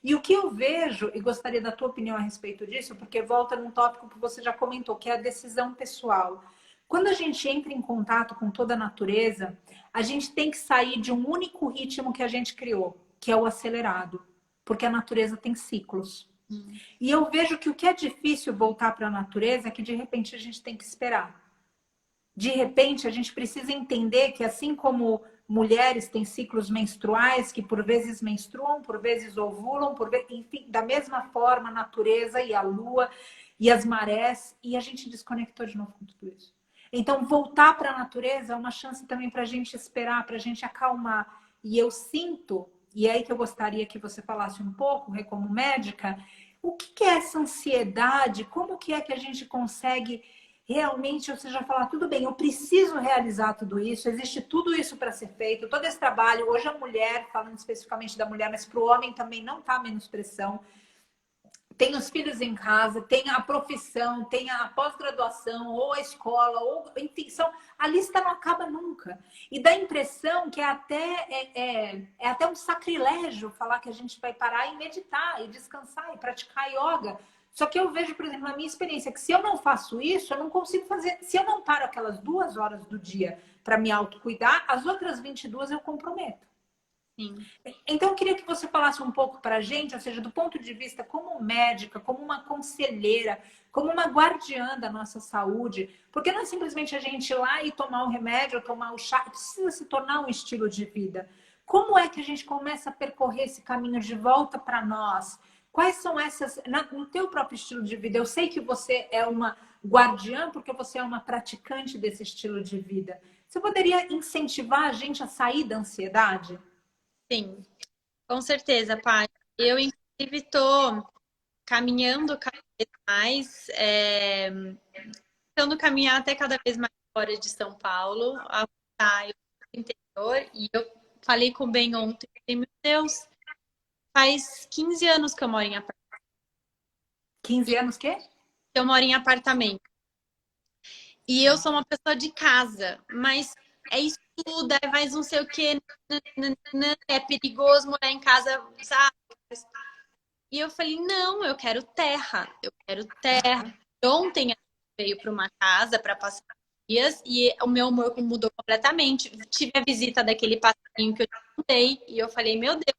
E o que eu vejo, e gostaria da tua opinião a respeito disso, porque volta num tópico que você já comentou, que é a decisão pessoal. Quando a gente entra em contato com toda a natureza, a gente tem que sair de um único ritmo que a gente criou, que é o acelerado, porque a natureza tem ciclos. E eu vejo que o que é difícil voltar para a natureza é que de repente a gente tem que esperar. De repente a gente precisa entender que assim como mulheres têm ciclos menstruais que por vezes menstruam, por vezes ovulam, enfim, da mesma forma a natureza e a lua e as marés, e a gente desconectou de novo com tudo isso. Então voltar para a natureza é uma chance também para a gente esperar, para a gente acalmar. E eu sinto, e é aí que eu gostaria que você falasse um pouco, como médica, o que é essa ansiedade? Como que é que a gente consegue realmente, ou seja, falar, tudo bem, eu preciso realizar tudo isso, existe tudo isso para ser feito, todo esse trabalho, hoje a mulher, falando especificamente da mulher, mas para o homem também não está menos pressão, tem os filhos em casa, tem a profissão, tem a pós-graduação, ou a escola, ou enfim, a lista não acaba nunca. E dá a impressão que é até um sacrilégio falar que a gente vai parar e meditar, e descansar, e praticar yoga. Só que eu vejo, por exemplo, na minha experiência, que se eu não faço isso, eu não consigo fazer. Se eu não paro aquelas 2 horas do dia para me autocuidar, as outras 22 eu comprometo. Sim. Então, eu queria que você falasse um pouco para a gente, ou seja, do ponto de vista como médica, como uma conselheira, como uma guardiã da nossa saúde, porque não é simplesmente a gente ir lá e tomar o remédio ou tomar o chá, precisa se tornar um estilo de vida. Como é que a gente começa a percorrer esse caminho de volta para nós? Quais são essas, no teu próprio estilo de vida? Eu sei que você é uma guardiã porque você é uma praticante desse estilo de vida. Você poderia incentivar a gente a sair da ansiedade? Sim, com certeza, Paty. Eu, inclusive, estou caminhando cada vez mais, tentando caminhar até cada vez mais fora de São Paulo, eu sou do interior, e eu falei com o Ben ontem, meu Deus, faz 15 anos que eu moro em apartamento. 15 anos, quê? Eu moro em apartamento. E eu sou uma pessoa de casa, mas é estuda, é mais não sei o quê, é perigoso morar em casa, sabe? E eu falei, não, eu quero terra, eu quero terra. Ontem a gente veio para uma casa para passar dias e o meu humor mudou completamente. Tive a visita daquele passarinho que eu te contei e eu falei, meu Deus,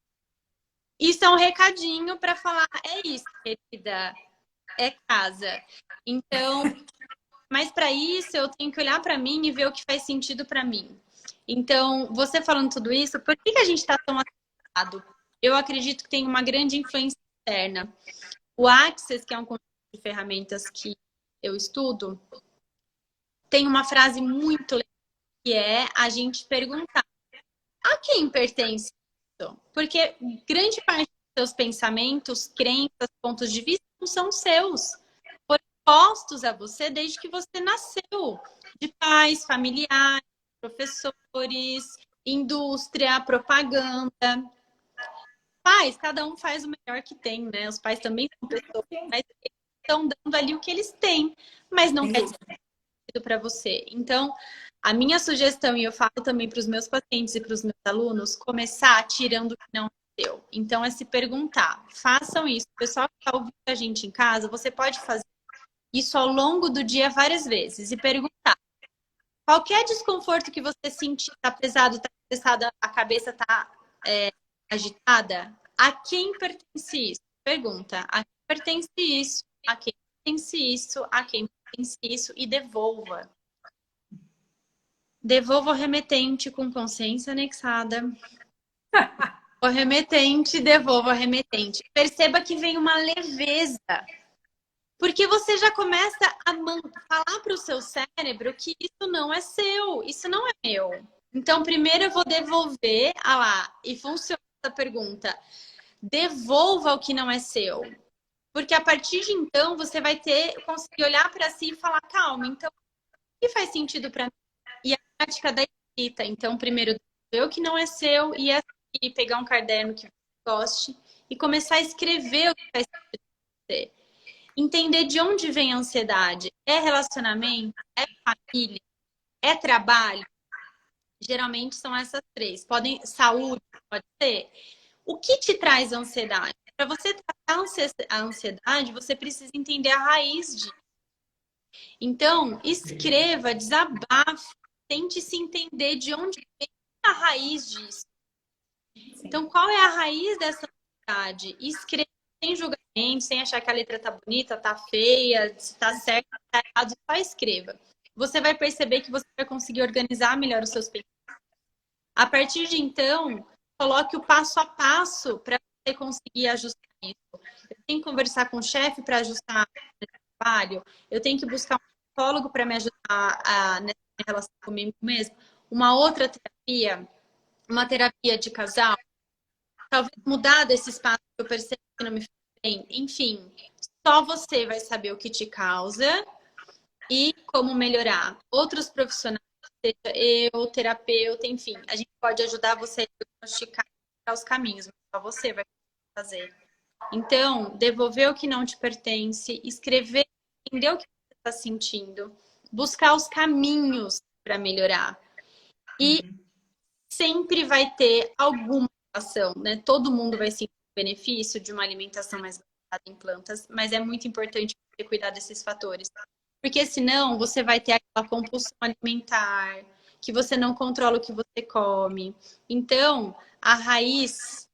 isso é um recadinho para falar, é isso, querida, é casa. Então, mas para isso eu tenho que olhar para mim e ver o que faz sentido para mim. Então, você falando tudo isso, por que a gente está tão assustado? Eu acredito que tem uma grande influência externa. O Access, que é um conjunto de ferramentas que eu estudo, tem uma frase muito legal que é a gente perguntar a quem pertence isso? Porque grande parte dos seus pensamentos, crenças, pontos de vista não são seus. Foram postos a você desde que você nasceu. De pais, familiares, professores, indústria, propaganda. Pais, cada um faz o melhor que tem, né? Os pais também são pessoas, mas eles estão dando ali o que eles têm, mas não quer dizer para você. Então, a minha sugestão, e eu falo também para os meus pacientes e para os meus alunos, começar tirando o que não é seu. Então, é se perguntar. Façam isso. O pessoal que está ouvindo a gente em casa, você pode fazer isso ao longo do dia várias vezes e perguntar. Qualquer desconforto que você sentir, está pesado, está estressado, a cabeça está agitada, a quem pertence isso? Pergunta. A quem pertence isso? A quem pertence isso? A quem pertence isso? E devolva. Devolva o remetente com consciência anexada. O remetente, devolva o remetente. Perceba que vem uma leveza. Porque você já começa a falar para o seu cérebro que isso não é seu, isso não é meu. Então, primeiro eu vou devolver, e funciona essa pergunta. Devolva o que não é seu. Porque a partir de então, você vai conseguir olhar para si e falar, calma, então, o que faz sentido para mim? E a prática da escrita. Então, primeiro, ver o que não é seu e pegar um caderno que você goste e começar a escrever o que faz sentido para você. Entender de onde vem a ansiedade. É relacionamento? É família? É trabalho? Geralmente são essas três. Saúde, pode ser. O que te traz ansiedade? Para você tratar a ansiedade, você precisa entender a raiz disso. Então, escreva, desabafe, tente se entender de onde vem a raiz disso. Então, qual é a raiz dessa ansiedade? Escreva sem julgamento, sem achar que a letra tá bonita, tá feia, se tá certo, se tá errado, só escreva. Você vai perceber que você vai conseguir organizar melhor os seus pensamentos. A partir de então, coloque o passo a passo para você conseguir ajustar isso. Eu tenho que conversar com o chefe para ajustar o trabalho. Eu tenho que buscar um psicólogo para me ajudar nessa relação comigo mesmo. Uma outra terapia, uma terapia de casal. Talvez mudar desse espaço que eu percebo que não me faz bem. Enfim, só você vai saber o que te causa e como melhorar. Outros profissionais, seja eu, terapeuta, enfim, a gente pode ajudar você a diagnosticar os caminhos, mas só você vai fazer. Então, devolver o que não te pertence, escrever, entender o que você está sentindo, buscar os caminhos para melhorar. E sempre vai ter alguma ação, né? Todo mundo vai sentir o benefício de uma alimentação mais baseada em plantas, mas é muito importante você cuidar desses fatores. Porque senão você vai ter aquela compulsão alimentar, que você não controla o que você come. Então, a raiz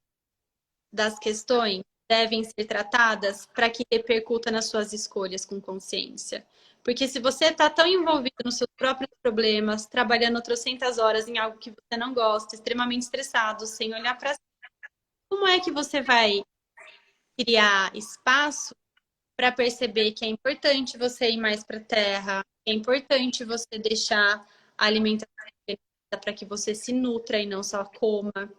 das questões devem ser tratadas para que repercuta nas suas escolhas com consciência. Porque se você está tão envolvido nos seus próprios problemas, trabalhando trocentas horas em algo que você não gosta, extremamente estressado, sem olhar para si, como é que você vai criar espaço para perceber que é importante você ir mais para a terra, é importante você deixar a alimentação para que você se nutra e não só coma.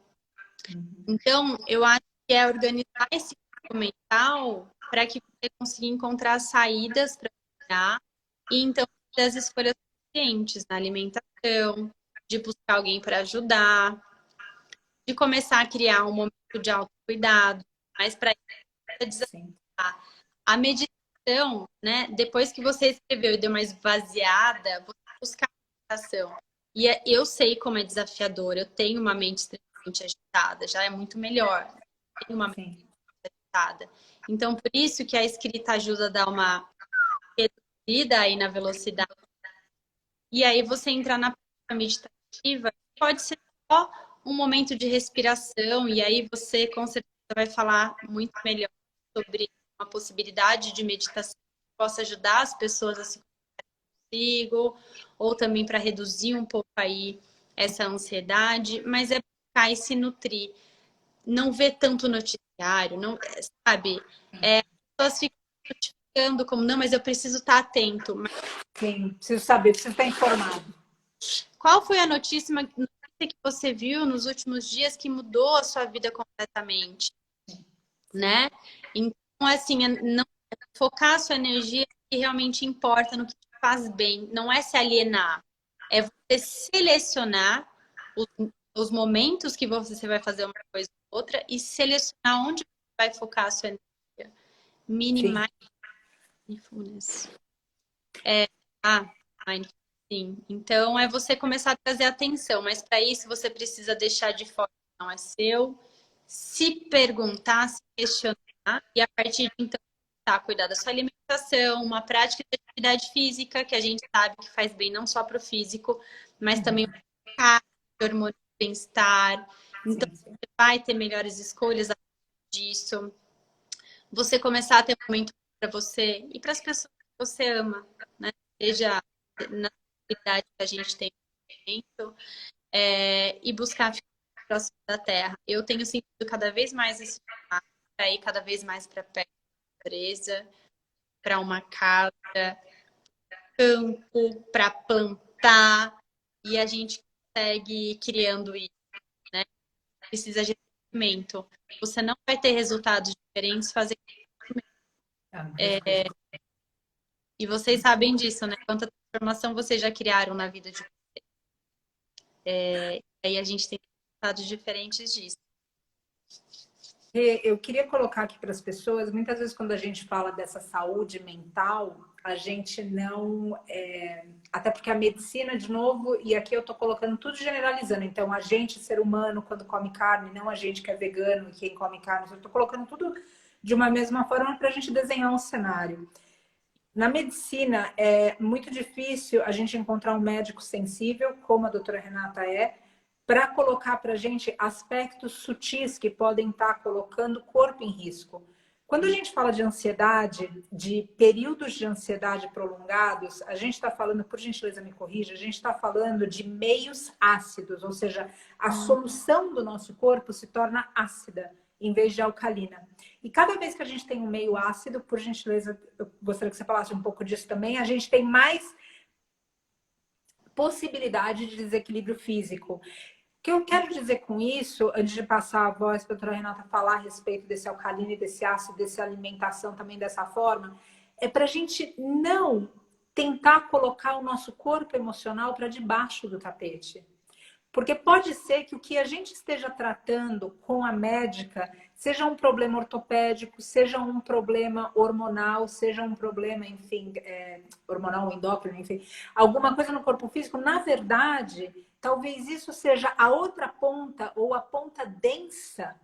Então, eu acho que é organizar esse mental para que você consiga encontrar saídas para cuidar e então fazer as escolhas conscientes na alimentação, de buscar alguém para ajudar, de começar a criar um momento de autocuidado, mas para isso Sim, a meditação, né? Depois que você escreveu e deu uma esvaziada, você buscar a meditação. E eu sei como é desafiador, eu tenho uma mente extremamente agitada, já é muito melhor. Eu tenho uma mente sim. agitada. Então, por isso que a escrita ajuda a dar uma reduzida aí na velocidade. E aí você entrar na prática meditativa, pode ser só um momento de respiração, e aí você com certeza vai falar muito melhor sobre uma possibilidade de meditação que possa ajudar as pessoas a se consigo, ou também para reduzir um pouco aí essa ansiedade, mas é buscar e se nutrir. Não ver tanto noticiário, não, sabe? As pessoas ficam notificando como, não, mas eu preciso estar atento. Mas Sim, preciso saber, preciso estar informado. qual foi a notícia que você viu nos últimos dias que mudou a sua vida completamente, né? Então, assim, não focar a sua energia no que realmente importa, no que te faz bem, não é se alienar, é você selecionar os momentos que você vai fazer uma coisa ou outra e selecionar onde você vai focar a sua energia. Sim, Mindfulness. Mindfulness, sim. Então, é você começar a trazer atenção, mas para isso você precisa deixar de fora o que não é seu, se perguntar, se questionar, e a partir de então, tá, cuidar da sua alimentação, uma prática de atividade física, que a gente sabe que faz bem não só para o físico, mas também para o hormônio do bem-estar. Então, sim, sim. você vai ter melhores escolhas a partir disso. Você começar a ter um momento para você e para as pessoas que você ama, né? Seja na atividade que a gente tem no momento, e buscar ficar próximo da terra. Eu tenho sentido cada vez mais esse para ir cada vez mais para perto da natureza, para uma casa, campo, para plantar, e a gente consegue ir criando isso, né? Precisa de conhecimento. Você não vai ter resultados diferentes fazendo. Não respeito. E vocês sabem disso, né? Quanta transformação vocês já criaram na vida de vocês. E aí a gente tem resultados diferentes disso. Eu queria colocar aqui para as pessoas, muitas vezes quando a gente fala dessa saúde mental, a gente não. Até porque a medicina, de novo, e aqui eu estou colocando tudo generalizando, então a gente, ser humano, quando come carne, não a gente que é vegano e quem come carne, eu estou colocando tudo de uma mesma forma para a gente desenhar um cenário. Na medicina, é muito difícil a gente encontrar um médico sensível, como a doutora Renata é, para colocar para a gente aspectos sutis que podem estar colocando o corpo em risco. Quando a gente fala de ansiedade, de períodos de ansiedade prolongados, a gente está falando, por gentileza me corrija, a gente está falando de meios ácidos, ou seja, a solução do nosso corpo se torna ácida em vez de alcalina. E cada vez que a gente tem um meio ácido, por gentileza, eu gostaria que você falasse um pouco disso também, a gente tem mais possibilidade de desequilíbrio físico. O que eu quero dizer com isso, antes de passar a voz para a doutora Renata falar a respeito desse alcalino e desse ácido, dessa alimentação também dessa forma, é para a gente não tentar colocar o nosso corpo emocional para debaixo do tapete. Porque pode ser que o que a gente esteja tratando com a médica seja um problema ortopédico, seja um problema hormonal, seja um problema, enfim, hormonal, endócrino, enfim, alguma coisa no corpo físico. Na verdade, talvez isso seja a outra ponta ou a ponta densa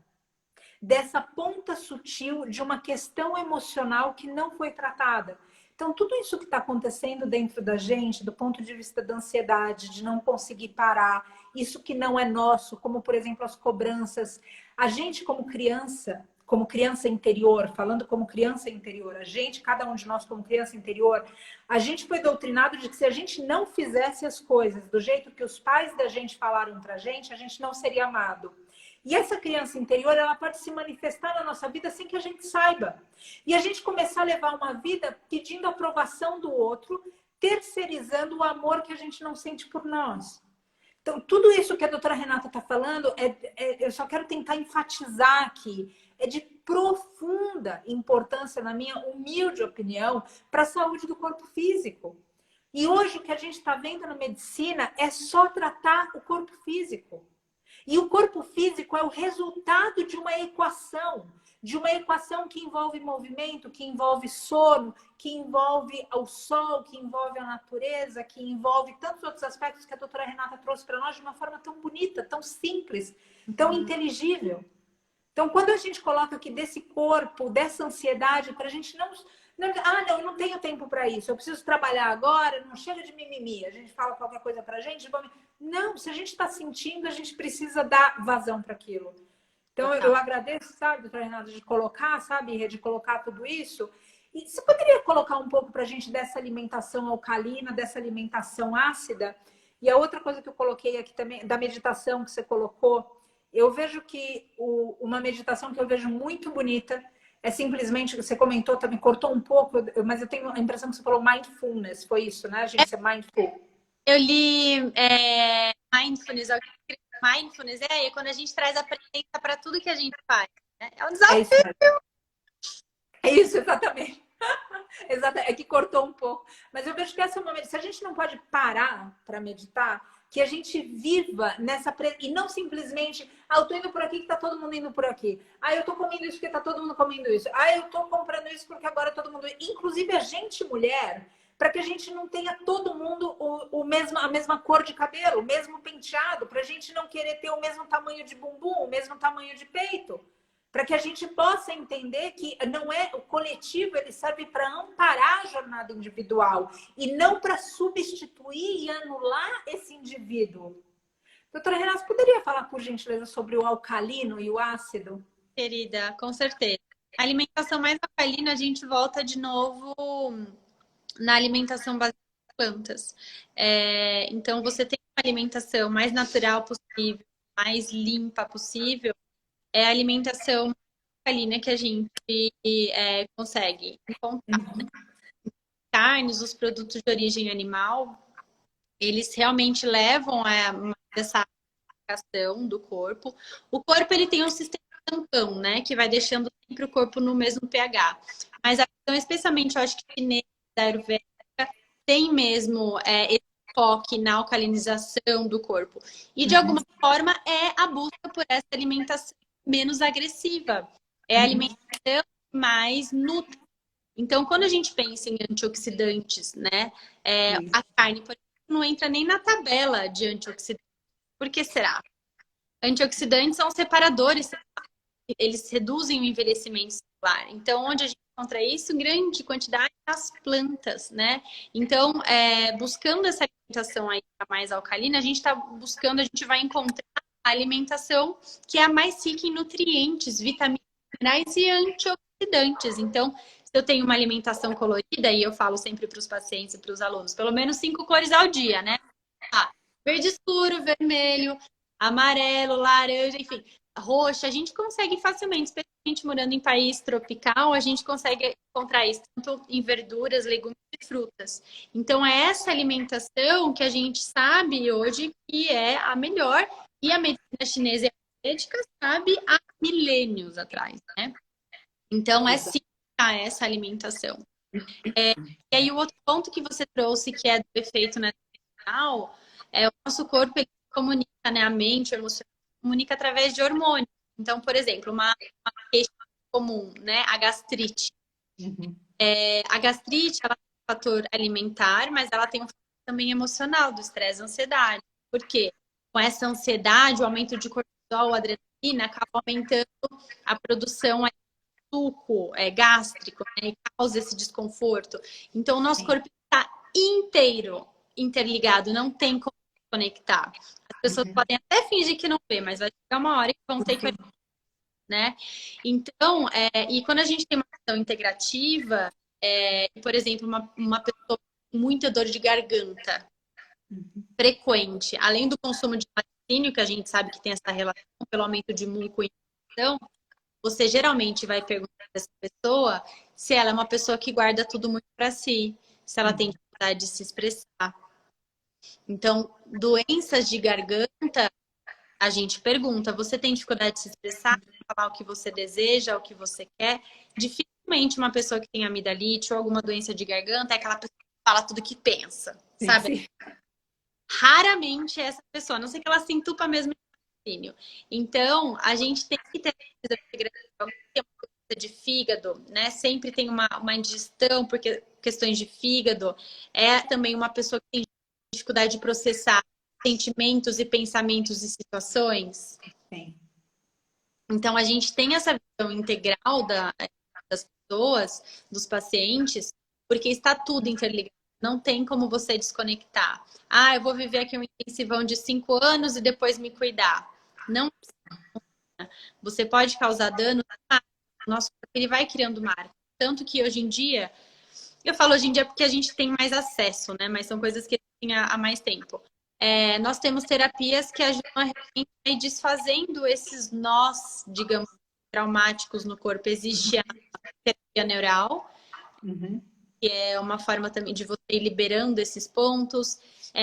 dessa ponta sutil de uma questão emocional que não foi tratada. Então, tudo isso que está acontecendo dentro da gente, do ponto de vista da ansiedade, de não conseguir parar, isso que não é nosso, como, por exemplo, as cobranças. A gente, como criança interior, falando como criança interior, a gente, cada um de nós como criança interior, a gente foi doutrinado de que se a gente não fizesse as coisas do jeito que os pais da gente falaram pra gente, a gente não seria amado. E essa criança interior, ela pode se manifestar na nossa vida sem que a gente saiba. E a gente começar a levar uma vida pedindo a aprovação do outro, terceirizando o amor que a gente não sente por nós. Então, tudo isso que a doutora Renata está falando, eu só quero tentar enfatizar aqui, é de profunda importância, na minha humilde opinião, para a saúde do corpo físico. E hoje o que a gente está vendo na medicina é só tratar o corpo físico. E o corpo físico é o resultado de uma equação que envolve movimento, que envolve sono, que envolve o sol, que envolve a natureza, que envolve tantos outros aspectos que a doutora Renata trouxe para nós de uma forma tão bonita, tão simples, tão inteligível. Então, quando a gente coloca aqui desse corpo, dessa ansiedade, para a gente não, eu não tenho tempo para isso, eu preciso trabalhar agora, não chega de mimimi, a gente fala qualquer coisa para a gente, não, se a gente está sentindo, a gente precisa dar vazão para aquilo. Então, eu agradeço, sabe, doutora Renata, de colocar, sabe, de colocar tudo isso. E você poderia colocar um pouco para a gente dessa alimentação alcalina, dessa alimentação ácida? E a outra coisa que eu coloquei aqui também, da meditação que você colocou, eu vejo que uma meditação que eu vejo muito bonita é simplesmente, você comentou também, cortou um pouco, mas eu tenho a impressão que você falou mindfulness, foi isso, né? A gente ser mindful. Eu li mindfulness, mindfulness é aí, quando a gente traz a presença para tudo que a gente faz. Né? É um desafio. É isso, exatamente. É que cortou um pouco. Mas eu vejo que essa é uma meditação. Se a gente não pode parar para meditar, que a gente viva nessa... E não simplesmente, eu tô indo por aqui que tá todo mundo indo por aqui. Eu tô comendo isso porque tá todo mundo comendo isso. Eu tô comprando isso porque agora todo mundo... Inclusive a gente, mulher, para que a gente não tenha todo mundo a mesma cor de cabelo, o mesmo penteado, para a gente não querer ter o mesmo tamanho de bumbum, o mesmo tamanho de peito. Para que a gente possa entender que não é o coletivo, ele serve para amparar a jornada individual e não para substituir e anular esse indivíduo. Doutora Renata, poderia falar, por gentileza, sobre o alcalino e o ácido? Querida, com certeza. A alimentação mais alcalina, a gente volta de novo na alimentação baseada em plantas. Então, você tem uma alimentação mais natural possível, mais limpa possível, é a alimentação alcalina que a gente consegue encontrar. Né? Carnes, os produtos de origem animal, eles realmente levam a essa ação do corpo. O corpo ele tem um sistema tampão, né, que vai deixando sempre o corpo no mesmo pH. Mas a questão, especialmente, eu acho que chinesa, da Ayurvédica, tem mesmo esse foco na alcalinização do corpo. E, de alguma forma, é a busca por essa alimentação menos agressiva. É a alimentação mais nutrida. Então, quando a gente pensa em antioxidantes, né, a carne, por exemplo, não entra nem na tabela de antioxidantes. Por que será? Antioxidantes são separadores, eles reduzem o envelhecimento celular. Então, onde a gente encontra isso? Grande quantidade nas plantas, né? Então, buscando essa alimentação aí mais alcalina, a gente está buscando, a gente vai encontrar a alimentação que é a mais rica em nutrientes, vitaminas, minerais e antioxidantes. Então, se eu tenho uma alimentação colorida, e eu falo sempre para os pacientes e para os alunos, pelo menos 5 cores ao dia, né? Verde escuro, vermelho, amarelo, laranja, enfim, roxa, a gente consegue facilmente, especialmente morando em país tropical, a gente consegue encontrar isso tanto em verduras, legumes e frutas. Então, é essa alimentação que a gente sabe hoje que é a melhor e a medicina chinesa e a médica sabe há milênios atrás, né? Então, sim essa alimentação. E aí, o outro ponto que você trouxe, que é do efeito nutricional, o nosso corpo ele comunica, né? A mente, o emocional, comunica através de hormônios. Então, por exemplo, uma queixa comum, né? A gastrite. A gastrite, ela tem um fator alimentar, mas ela tem um fator também emocional, do estresse e ansiedade. Por quê? Com essa ansiedade, o aumento de cortisol, adrenalina, acaba aumentando a produção de suco gástrico, né? E causa esse desconforto. Então, o nosso corpo está inteiro interligado, não tem como conectar. As pessoas podem até fingir que não vê, mas vai chegar uma hora que vão ter que, né? Então, e quando a gente tem uma ação integrativa, por exemplo, uma pessoa com muita dor de garganta frequente, além do consumo de laticínio, que a gente sabe que tem essa relação pelo aumento de muco e infecção, você geralmente vai perguntar para essa pessoa se ela é uma pessoa que guarda tudo muito para si, se ela tem dificuldade de se expressar. Então, doenças de garganta A gente pergunta, você tem dificuldade de se expressar, de falar o que você deseja, o que você quer? Dificilmente uma pessoa que tem amidalite ou alguma doença de garganta é aquela pessoa que fala tudo que pensa, Sim, sabe? sim. Raramente é essa pessoa, a não ser que ela se entupa mesmo de raciocínio. Então, a gente tem que ter uma coisa de fígado, né? Sempre tem uma indigestão por questões de fígado. É também uma pessoa que tem dificuldade de processar sentimentos e pensamentos e situações. Sim. Então, a gente tem essa visão integral das pessoas, dos pacientes, porque está tudo interligado. Não tem como você desconectar. Ah, eu vou viver aqui um intensivão de 5 anos e depois me cuidar. Não, você pode causar dano. O nosso corpo ele vai criando marca. Tanto que hoje em dia, eu falo hoje em dia porque a gente tem mais acesso, né? Mas são coisas que tem há mais tempo. Nós temos terapias que ajudam a ir desfazendo esses nós, digamos, traumáticos no corpo. Existe a terapia neural, Uhum. que é uma forma também de você ir liberando esses pontos.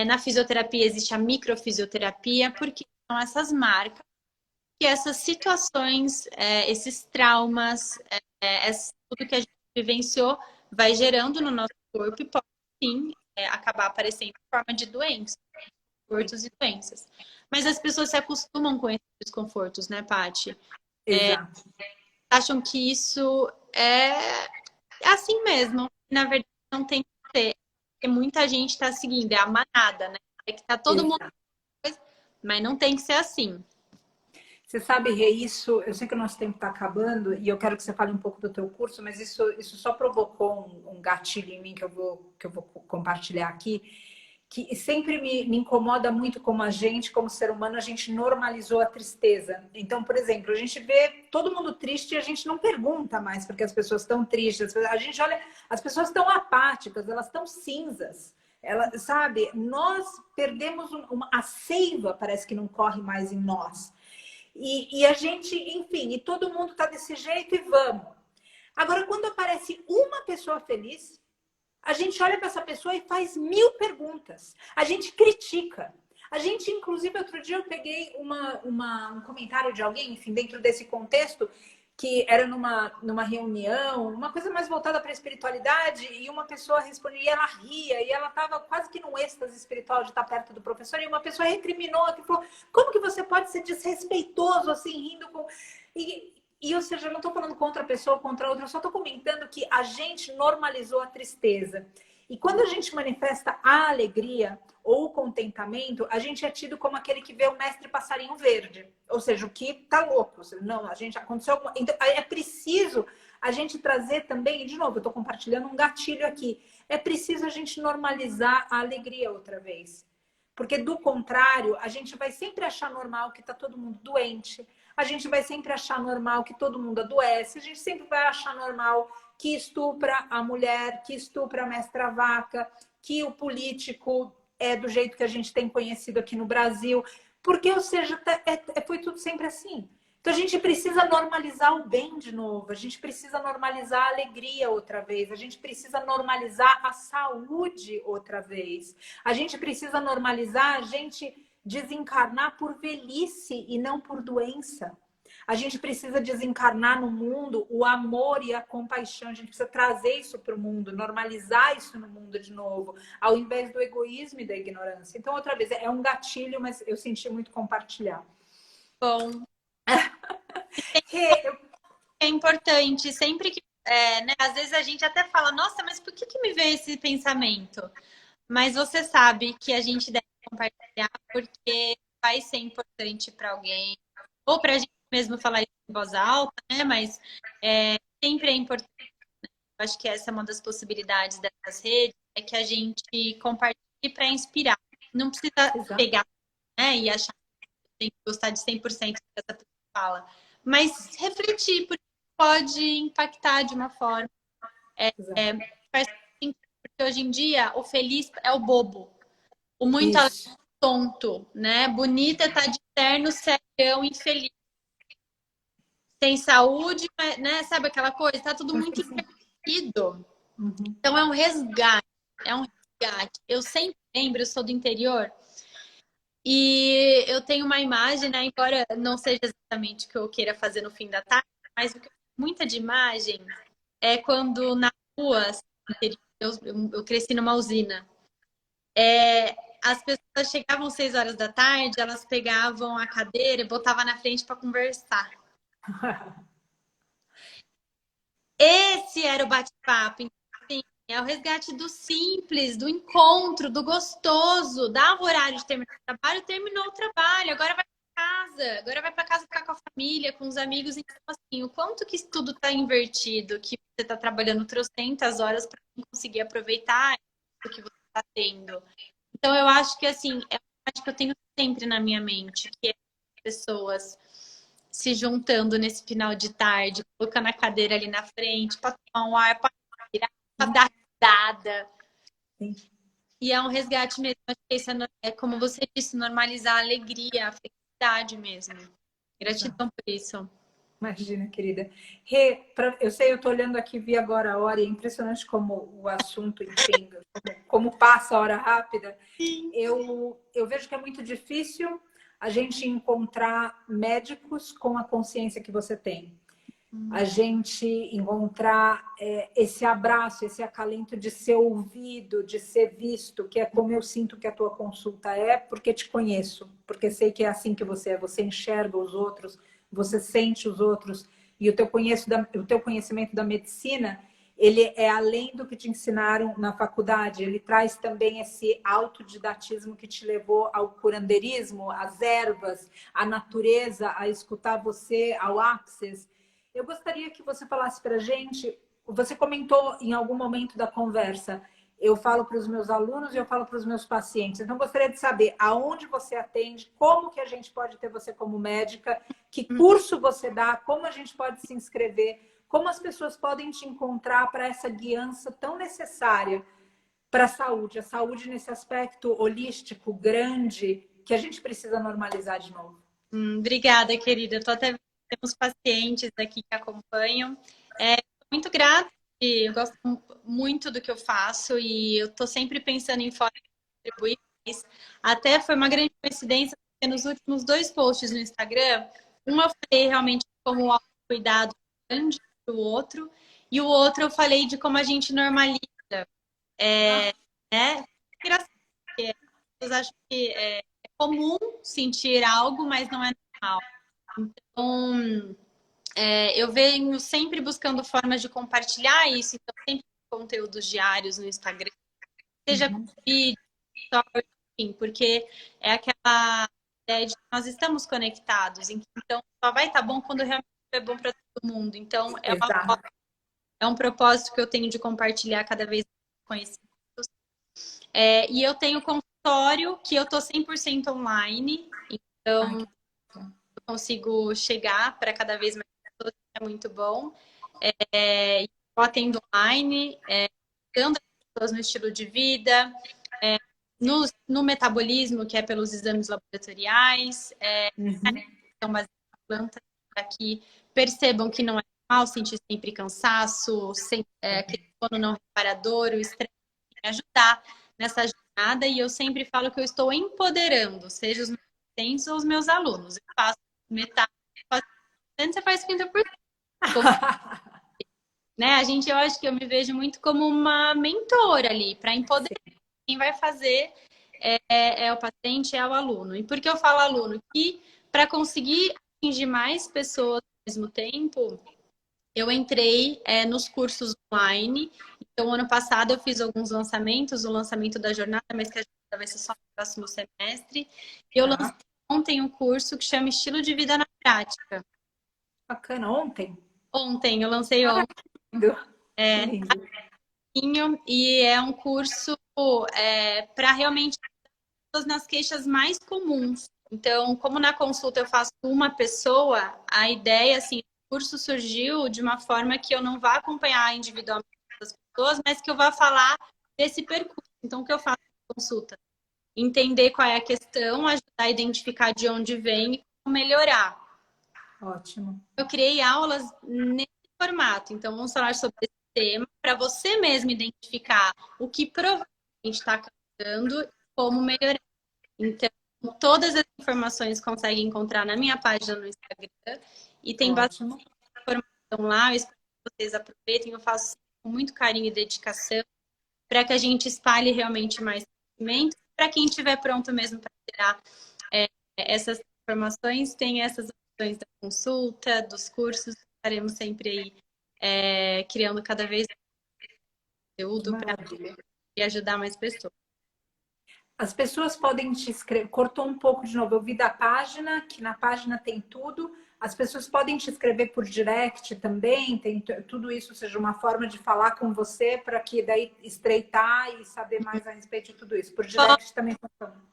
Na fisioterapia existe a microfisioterapia, porque são essas marcas que essas situações, esses traumas, tudo que a gente vivenciou vai gerando no nosso corpo e pode sim acabar aparecendo em forma de doenças, desconfortos e doenças. Mas as pessoas se acostumam com esses desconfortos, né, Paty? Exato. Acham que isso é assim mesmo. Na verdade, não tem que ser. Porque muita gente está seguindo, é a manada, né? É que tá todo mundo, Exato. mas não tem que ser assim. Você sabe, Rê, isso, eu sei que o nosso tempo está acabando e eu quero que você fale um pouco do teu curso, mas isso só provocou um gatilho em mim que eu vou compartilhar aqui, que sempre me incomoda muito como a gente, como ser humano, a gente normalizou a tristeza. Então, por exemplo, a gente vê todo mundo triste e a gente não pergunta mais porque as pessoas estão tristes. A gente olha, as pessoas estão apáticas, elas estão cinzas. Ela, sabe, nós perdemos a seiva, parece que não corre mais em nós. E a gente, enfim, e todo mundo está desse jeito e vamos. Agora, quando aparece uma pessoa feliz, a gente olha para essa pessoa e faz 1000 perguntas. A gente critica. A gente, inclusive, outro dia eu peguei um comentário de alguém, enfim, dentro desse contexto, que era numa reunião, uma coisa mais voltada para a espiritualidade, e uma pessoa respondia, e ela ria, e ela estava quase que num êxtase espiritual de estar perto do professor, e uma pessoa recriminou, que falou, como que você pode ser desrespeitoso, assim, rindo com... ou seja, eu não estou falando contra a pessoa, contra outra, eu só estou comentando que a gente normalizou a tristeza. E quando a gente manifesta a alegria ou o contentamento, a gente é tido como aquele que vê o mestre passarinho verde. Ou seja, o que tá louco. Não, a gente aconteceu alguma... Então, é preciso a gente trazer também, e de novo, eu estou compartilhando um gatilho aqui. É preciso a gente normalizar a alegria outra vez. Porque, do contrário, a gente vai sempre achar normal que está todo mundo doente. A gente vai sempre achar normal que todo mundo adoece. A gente sempre vai achar normal que estupra a mulher, que estupra a mestra vaca, que o político é do jeito que a gente tem conhecido aqui no Brasil. Porque, ou seja, foi tudo sempre assim. Então a gente precisa normalizar o bem de novo, a gente precisa normalizar a alegria outra vez, a gente precisa normalizar a saúde outra vez, a gente precisa normalizar a gente desencarnar por velhice e não por doença. A gente precisa desencarnar no mundo o amor e a compaixão. A gente precisa trazer isso para o mundo, normalizar isso no mundo de novo, ao invés do egoísmo e da ignorância. Então, outra vez, é um gatilho, mas eu senti muito compartilhar. Bom, Eu... é importante, sempre que, né, às vezes a gente até fala, nossa, mas por que me veio esse pensamento? Mas você sabe que a gente deve compartilhar porque vai ser importante para alguém, ou para a gente mesmo falar isso em voz alta, né? Mas sempre é importante. Eu acho que essa é uma das possibilidades dessas redes, é que a gente compartilhe para inspirar. Não precisa Exato. pegar, né, e achar que tem que gostar de 100% do que essa pessoa fala. Mas refletir, porque pode impactar de uma forma. Faz sentido, porque hoje em dia o feliz é o bobo. O muito alegre Isso. é tonto, né? Bonita tá de terno, serião, infeliz. Tem saúde, né? Sabe aquela coisa? Tá tudo muito invertido. Uhum. Então é um resgate. É um resgate. Eu sempre lembro, eu sou do interior, E eu tenho uma imagem, né? Embora não seja exatamente o que eu queira fazer no fim da tarde, mas o que eu tenho muita de imagem é quando na rua, assim, eu cresci numa usina. As pessoas chegavam 6 horas da tarde, elas pegavam a cadeira e botavam na frente para conversar. Esse era o bate-papo. Então, assim, é o resgate do simples, do encontro, do gostoso. Dava o horário de terminar o trabalho, terminou o trabalho. Agora vai para casa. Agora vai para casa ficar com a família, com os amigos. Então, assim, o quanto que isso tudo está invertido, que você está trabalhando trocentas horas para conseguir aproveitar o que você está tendo. Então, eu acho que, assim, é uma coisa que eu tenho sempre na minha mente, que é pessoas se juntando nesse final de tarde, colocando a cadeira ali na frente para tomar um ar, para dar risada. Sim. E é um resgate mesmo. Acho que isso é, como você disse, normalizar a alegria, a felicidade mesmo. Gratidão por isso. Imagina, querida. Rê, eu sei, eu estou olhando aqui, vi agora a hora, e é impressionante como o assunto, enfim, como passa a hora rápida. Eu vejo que é muito difícil a gente encontrar médicos com a consciência que você tem. A gente encontrar esse abraço, esse acalento de ser ouvido, de ser visto, que é como eu sinto que a tua consulta é, porque te conheço, porque sei que é assim que você é, você enxerga os outros, você sente os outros, e o teu conhecimento da medicina, ele é além do que te ensinaram na faculdade, ele traz também esse autodidatismo que te levou ao curandeirismo, às ervas, à natureza, a escutar você, ao Access. Eu gostaria que você falasse para a gente, você comentou em algum momento da conversa, eu falo para os meus alunos e eu falo para os meus pacientes. Então, gostaria de saber aonde você atende, como que a gente pode ter você como médica, que curso você dá, como a gente pode se inscrever, como as pessoas podem te encontrar para essa guiança tão necessária para a saúde nesse aspecto holístico, grande, que a gente precisa normalizar de novo. Obrigada, querida. Tô até temos pacientes aqui que acompanham. Muito grata. Eu gosto muito do que eu faço e eu tô sempre pensando em formas de contribuir. Até foi uma grande coincidência, porque nos últimos 2 posts no Instagram, um eu falei realmente como o autocuidado grande do outro, e o outro eu falei de como a gente normaliza. Né? Engraçado, porque as pessoas acham que é comum sentir algo, mas não é normal. Então, eu venho sempre buscando formas de compartilhar isso, então sempre conteúdos diários no Instagram, seja com vídeo, stories, enfim, porque é aquela ideia de que nós estamos conectados, então só vai estar bom quando realmente é bom para todo mundo. Então, Exato. é um propósito que eu tenho de compartilhar cada vez mais conhecimento. E eu tenho consultório que eu estou 100% online, então eu consigo chegar para cada vez mais pessoas, que é muito bom. Eu atendo online, dando as pessoas no estilo de vida, no metabolismo, que é pelos exames laboratoriais, então, baseado em plantas, para que percebam que não é normal sentir sempre cansaço, aquele sono não reparador, o estresse, ajudar nessa jornada. E eu sempre falo que eu estou empoderando, seja os meus pacientes ou os meus alunos. Eu faço metade, você faz 50%. Né? Eu acho que eu me vejo muito como uma mentora ali, para empoderar. Quem vai fazer é o paciente, é o aluno. E por que eu falo aluno? Que para conseguir atingir mais pessoas ao mesmo tempo, eu entrei nos cursos online. Então, ano passado eu fiz alguns lançamentos, o lançamento da jornada, mas que a jornada vai ser só no próximo semestre. E eu lancei ontem um curso que chama Estilo de Vida na Prática. Bacana, ontem? Ontem, eu lancei ontem. Que lindo. E é um curso para realmente nas queixas mais comuns. Então, como na consulta eu faço com uma pessoa, a ideia, assim, o curso surgiu de uma forma que eu não vá acompanhar individualmente as pessoas, mas que eu vá falar desse percurso. Então, o que eu faço na consulta? Entender qual é a questão, ajudar a identificar de onde vem e como melhorar. Ótimo. Eu criei aulas nesse formato. Então, vamos falar sobre esse tema para você mesmo identificar o que provavelmente está causando e como melhorar. Então, todas as informações consegue encontrar na minha página no Instagram. E tem Ótimo. bastante informação lá. Eu espero que vocês aproveitem. Eu faço com muito carinho e dedicação para que a gente espalhe realmente mais conhecimento. Para quem estiver pronto mesmo para tirar essas informações, tem essas opções da consulta, dos cursos. Estaremos sempre aí criando cada vez mais conteúdo para ajudar mais pessoas. As pessoas podem te escrever. Cortou um pouco de novo. Eu vi da página, que na página tem tudo. As pessoas podem te escrever por direct também. Tem tudo isso, ou seja, uma forma de falar com você para que daí estreitar e saber mais a respeito de tudo isso. Por direct também funciona.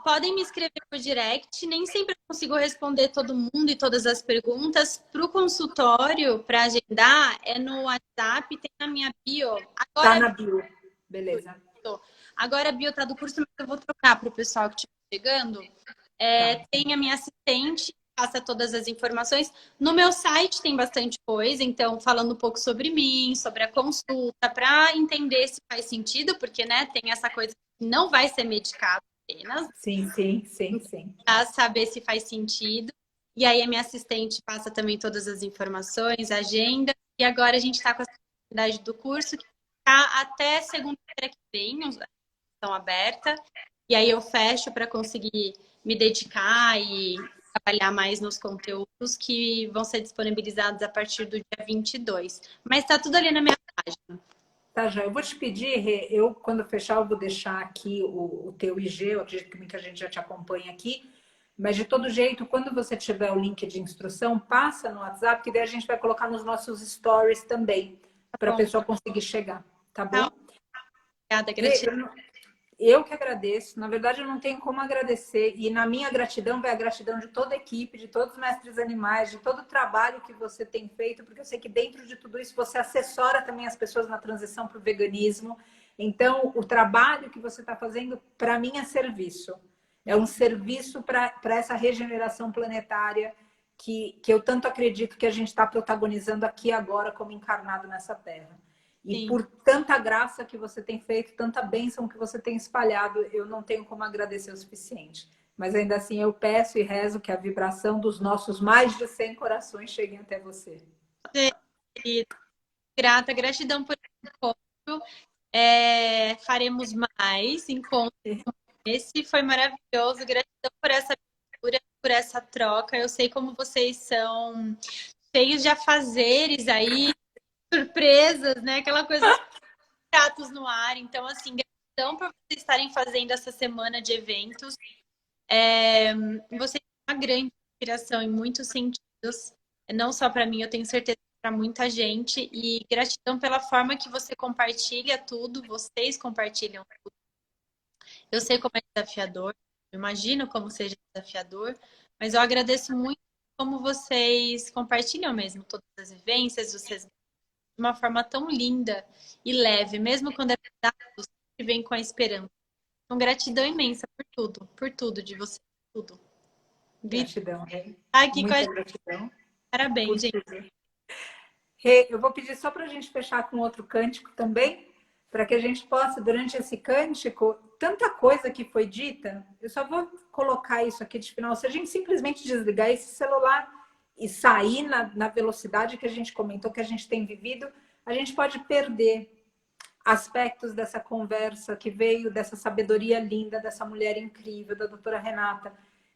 Podem me escrever por direct. Nem sempre eu consigo responder todo mundo e todas as perguntas. Para o consultório, para agendar, é no WhatsApp, tem na minha bio. Agora, tá na bio. Beleza. Agora a bio tá do curso, mas eu vou trocar para o pessoal que estiver chegando. Tem a minha assistente, passa todas as informações. No meu site tem bastante coisa, então falando um pouco sobre mim, sobre a consulta, para entender se faz sentido, porque né, tem essa coisa que não vai ser medicado apenas. Sim. Para saber se faz sentido. E aí a minha assistente passa também todas as informações, agenda. E agora a gente está com a atividade do curso, que está até segunda-feira que vem, estão aberta. E aí eu fecho para conseguir me dedicar e trabalhar mais nos conteúdos que vão ser disponibilizados a partir do dia 22. Mas está tudo ali na minha página. Tá, já. Eu vou te pedir, Rê, eu quando fechar eu vou deixar aqui o teu IG, eu acredito que muita gente já te acompanha aqui, mas de todo jeito, quando você tiver o link de instrução, passa no WhatsApp, que daí a gente vai colocar nos nossos stories também, para a pessoa conseguir chegar, tá bom? Obrigada, Rê, gratidão. eu que agradeço. Na verdade, eu não tenho como agradecer. E na minha gratidão vai a gratidão de toda a equipe, de todos os mestres animais, de todo o trabalho que você tem feito, porque eu sei que dentro de tudo isso você assessora também as pessoas na transição para o veganismo. Então, o trabalho que você está fazendo, para mim, é serviço. É um serviço para essa regeneração planetária que eu tanto acredito que a gente está protagonizando aqui agora como encarnado nessa Terra. E Sim. por tanta graça que você tem feito, tanta bênção que você tem espalhado, eu não tenho como agradecer o suficiente. Mas ainda assim eu peço e rezo que a vibração dos nossos mais de 100 corações cheguem até você. Grata, gratidão por esse encontro. Faremos mais encontros. Esse foi maravilhoso. Gratidão por essa abertura, por essa troca. Eu sei como vocês são cheios de afazeres aí, surpresas, né? Aquela coisa pratos no ar. Então, assim, gratidão por vocês estarem fazendo essa semana de eventos. Vocês são uma grande inspiração em muitos sentidos. Não só para mim, eu tenho certeza para muita gente. E gratidão pela forma que você compartilha tudo, vocês compartilham tudo. Eu sei como é desafiador, eu imagino como seja desafiador, mas eu agradeço muito como vocês compartilham mesmo todas as vivências, vocês de uma forma tão linda e leve, mesmo quando é pesado, que vem com a esperança. Então, gratidão imensa por tudo de vocês, tudo. Gratidão, Rê. Tá aqui Muita com a gente. gratidão. Parabéns, gente. Rê, eu vou pedir só para a gente fechar com outro cântico também, para que a gente possa, durante esse cântico, tanta coisa que foi dita, eu só vou colocar isso aqui de final. Se a gente simplesmente desligar esse celular e sair na velocidade que a gente comentou, que a gente tem vivido, a gente pode perder aspectos dessa conversa que veio, dessa sabedoria linda, dessa mulher incrível, da doutora Renata.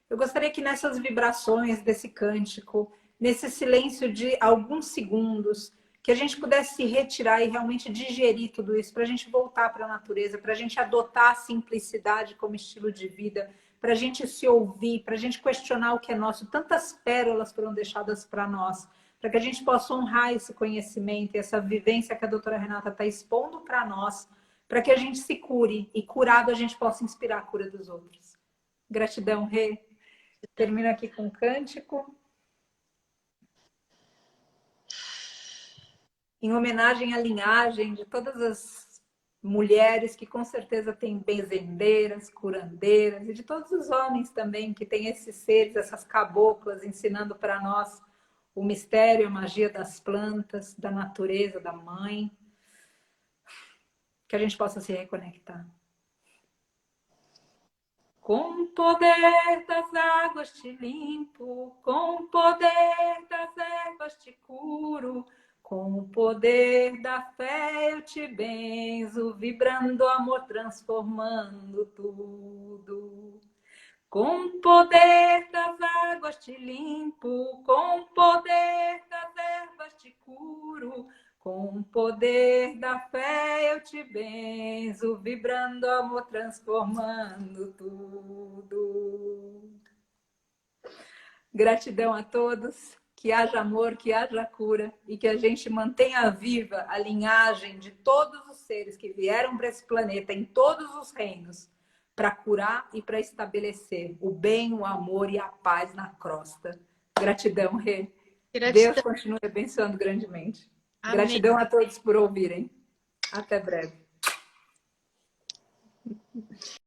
Eu gostaria que nessas vibrações desse cântico, nesse silêncio de alguns segundos, que a gente pudesse se retirar e realmente digerir tudo isso, para a gente voltar para a natureza, para a gente adotar a simplicidade como estilo de vida, para a gente se ouvir, para a gente questionar o que é nosso. Tantas pérolas foram deixadas para nós, para que a gente possa honrar esse conhecimento e essa vivência que a doutora Renata está expondo para nós, para que a gente se cure e curado a gente possa inspirar a cura dos outros. Gratidão, Rê. Termino aqui com um cântico. Em homenagem à linhagem de todas as mulheres que com certeza têm benzendeiras, curandeiras, e de todos os homens também que têm esses seres, essas caboclas ensinando para nós o mistério, a magia das plantas, da natureza, da mãe. Que a gente possa se reconectar. Com o poder das águas te limpo, com o poder das ervas te curo, com o poder da fé eu te benzo, vibrando amor, transformando tudo. Com o poder das águas te limpo, com o poder das ervas te curo, com o poder da fé eu te benzo, vibrando amor, transformando tudo. Gratidão a todos, que haja amor, que haja cura e que a gente mantenha viva a linhagem de todos os seres que vieram para esse planeta, em todos os reinos, para curar e para estabelecer o bem, o amor e a paz na crosta. Gratidão, Rê. Deus Gratidão. continue abençoando grandemente. Amém. Gratidão a todos por ouvirem. Até breve.